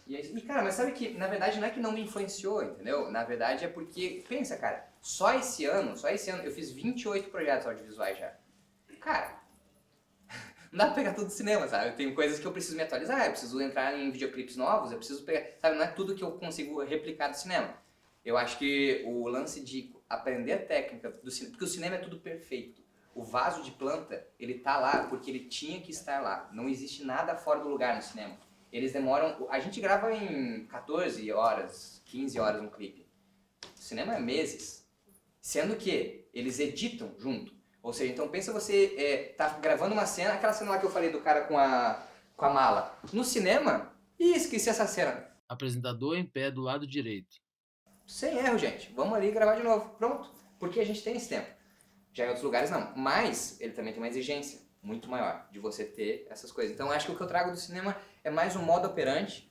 E cara, mas sabe que, na verdade, não é que não me influenciou, entendeu? Na verdade é porque, pensa, cara, só esse ano eu fiz 28 projetos audiovisuais já. Cara, não dá pra pegar tudo do cinema, sabe? Tem coisas que eu preciso me atualizar, eu preciso entrar em videoclipes novos, eu preciso pegar, sabe? Não é tudo que eu consigo replicar do cinema. Eu acho que o lance de aprender a técnica do cinema, porque o cinema é tudo perfeito. O vaso de planta, ele tá lá porque ele tinha que estar lá. Não existe nada fora do lugar no cinema. Eles demoram... A gente grava em 14 horas, 15 horas um clipe. O cinema é meses. Sendo que eles editam junto. Ou seja, então pensa você tá gravando uma cena, aquela cena lá que eu falei do cara com a mala. No cinema, esqueci essa cena. Apresentador em pé do lado direito. Sem erro, gente. Vamos ali gravar de novo. Pronto. Porque a gente tem esse tempo. Já em outros lugares não. Mas ele também tem uma exigência muito maior de você ter essas coisas. Então acho que o que eu trago do cinema é mais um modo operante,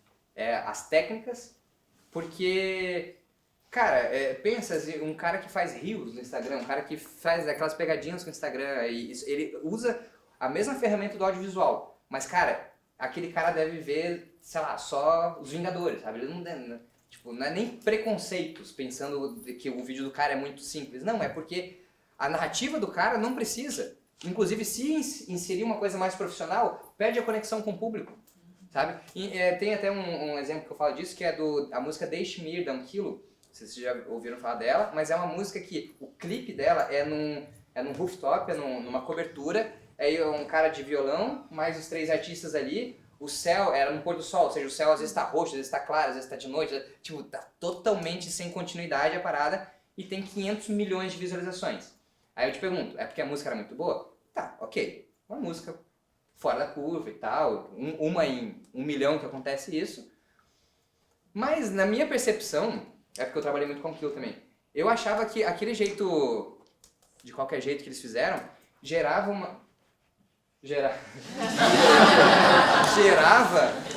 as técnicas, porque, cara, pensa, um cara que faz reels no Instagram, um cara que faz aquelas pegadinhas com o Instagram, ele usa a mesma ferramenta do audiovisual. Mas, cara, aquele cara deve ver, sei lá, só os Vingadores, sabe? Ele não deve... Tipo, não é nem preconceitos, pensando que o vídeo do cara é muito simples. Não, é porque a narrativa do cara não precisa. Inclusive, se inserir uma coisa mais profissional, perde a conexão com o público, sabe? E, tem até um exemplo que eu falo disso, que é a música Deixe-me Ir, da 1 Kilo. Não sei se vocês já ouviram falar dela, mas é uma música que o clipe dela é num rooftop, numa cobertura, aí um cara de violão, mais os 3 artistas ali, o céu era no pôr do sol, ou seja, o céu às vezes tá roxo, às vezes tá claro, às vezes tá de noite, tipo, tá totalmente sem continuidade a parada, e tem 500 milhões de visualizações. Aí eu te pergunto, é porque a música era muito boa? Tá, ok, uma música fora da curva e tal, uma em 1 milhão que acontece isso, mas na minha percepção, é porque eu trabalhei muito com aquilo também, eu achava que aquele jeito, de qualquer jeito que eles fizeram, gerava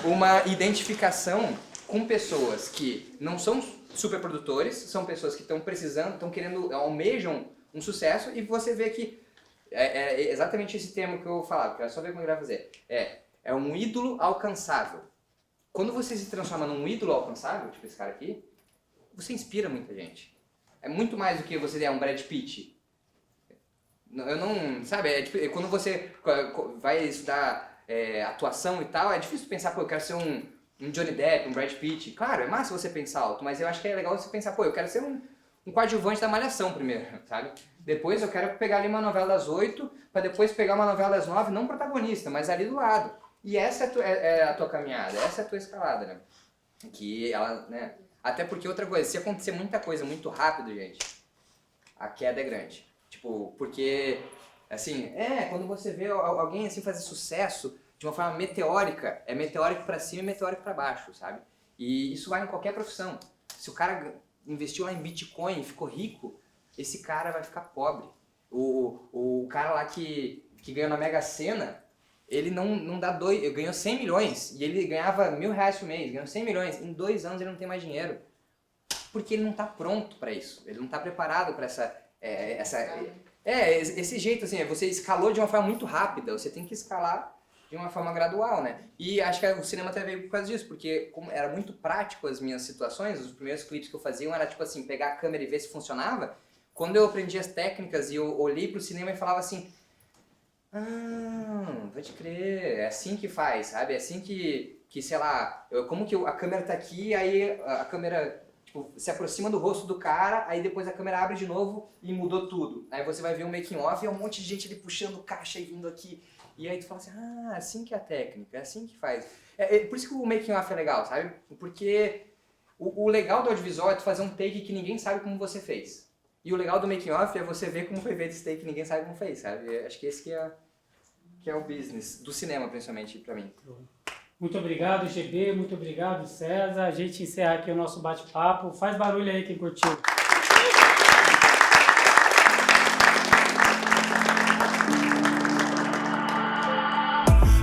uma identificação com pessoas que não são superprodutores, são pessoas que estão precisando, estão querendo, almejam um sucesso, e você vê que é exatamente esse termo que eu falava, quero só ver como ele vai fazer. É um ídolo alcançável. Quando você se transforma num ídolo alcançável, tipo esse cara aqui, você inspira muita gente. É muito mais do que você é um Brad Pitt. Eu não, sabe, tipo, quando você vai estudar atuação e tal, é difícil pensar, pô, eu quero ser um Johnny Depp, um Brad Pitt. Claro, é massa você pensar alto, mas eu acho que é legal você pensar, pô, eu quero ser um coadjuvante da Malhação primeiro, sabe? Depois eu quero pegar ali uma novela das 8, pra depois pegar uma novela das 9, não protagonista, mas ali do lado. E essa é a tua caminhada, essa é a tua escalada, né? Que ela, né? Até porque outra coisa, se acontecer muita coisa muito rápido, gente, a queda é grande. Tipo, porque, assim, quando você vê alguém assim fazer sucesso de uma forma meteórica, é meteórico pra cima e meteórico pra baixo, sabe? E isso vai em qualquer profissão. Se o cara investiu lá em Bitcoin e ficou rico, esse cara vai ficar pobre. O cara lá que ganhou na Mega Sena, ele não dá ganhou 100 milhões e ele ganhava R$1.000 por mês, ganhou 100 milhões, em 2 anos ele não tem mais dinheiro. Porque ele não tá pronto pra isso, ele não tá preparado pra esse jeito, assim, você escalou de uma forma muito rápida, você tem que escalar de uma forma gradual, né? E acho que o cinema até veio por causa disso, porque como era muito prático as minhas situações, os primeiros clipes que eu fazia era tipo assim, pegar a câmera e ver se funcionava. Quando eu aprendi as técnicas e eu olhei pro cinema e falava assim, pode crer, é assim que faz, sabe? É assim que sei lá, como que a câmera tá aqui, aí a câmera se aproxima do rosto do cara, aí depois a câmera abre de novo e mudou tudo. Aí você vai ver um making off e é um monte de gente ali puxando caixa e vindo aqui. E aí tu fala assim, assim que é a técnica, é assim que faz. Por isso que o making off é legal, sabe? Porque o legal do audiovisual é tu fazer um take que ninguém sabe como você fez. E o legal do making off é você ver como foi feito esse take que ninguém sabe como fez, sabe? Acho que esse que é o business, do cinema principalmente, pra mim. Muito obrigado, GB, muito obrigado, César. A gente encerra aqui o nosso bate-papo. Faz barulho aí quem curtiu.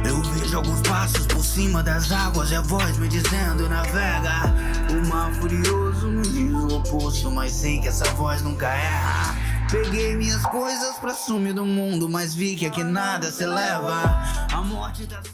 Eu vejo alguns passos por cima das águas e a voz me dizendo navega. O mar furioso me diz o oposto, mas sei que essa voz nunca erra. Peguei minhas coisas pra sumir do mundo, mas vi que aqui nada se leva. A morte tá sempre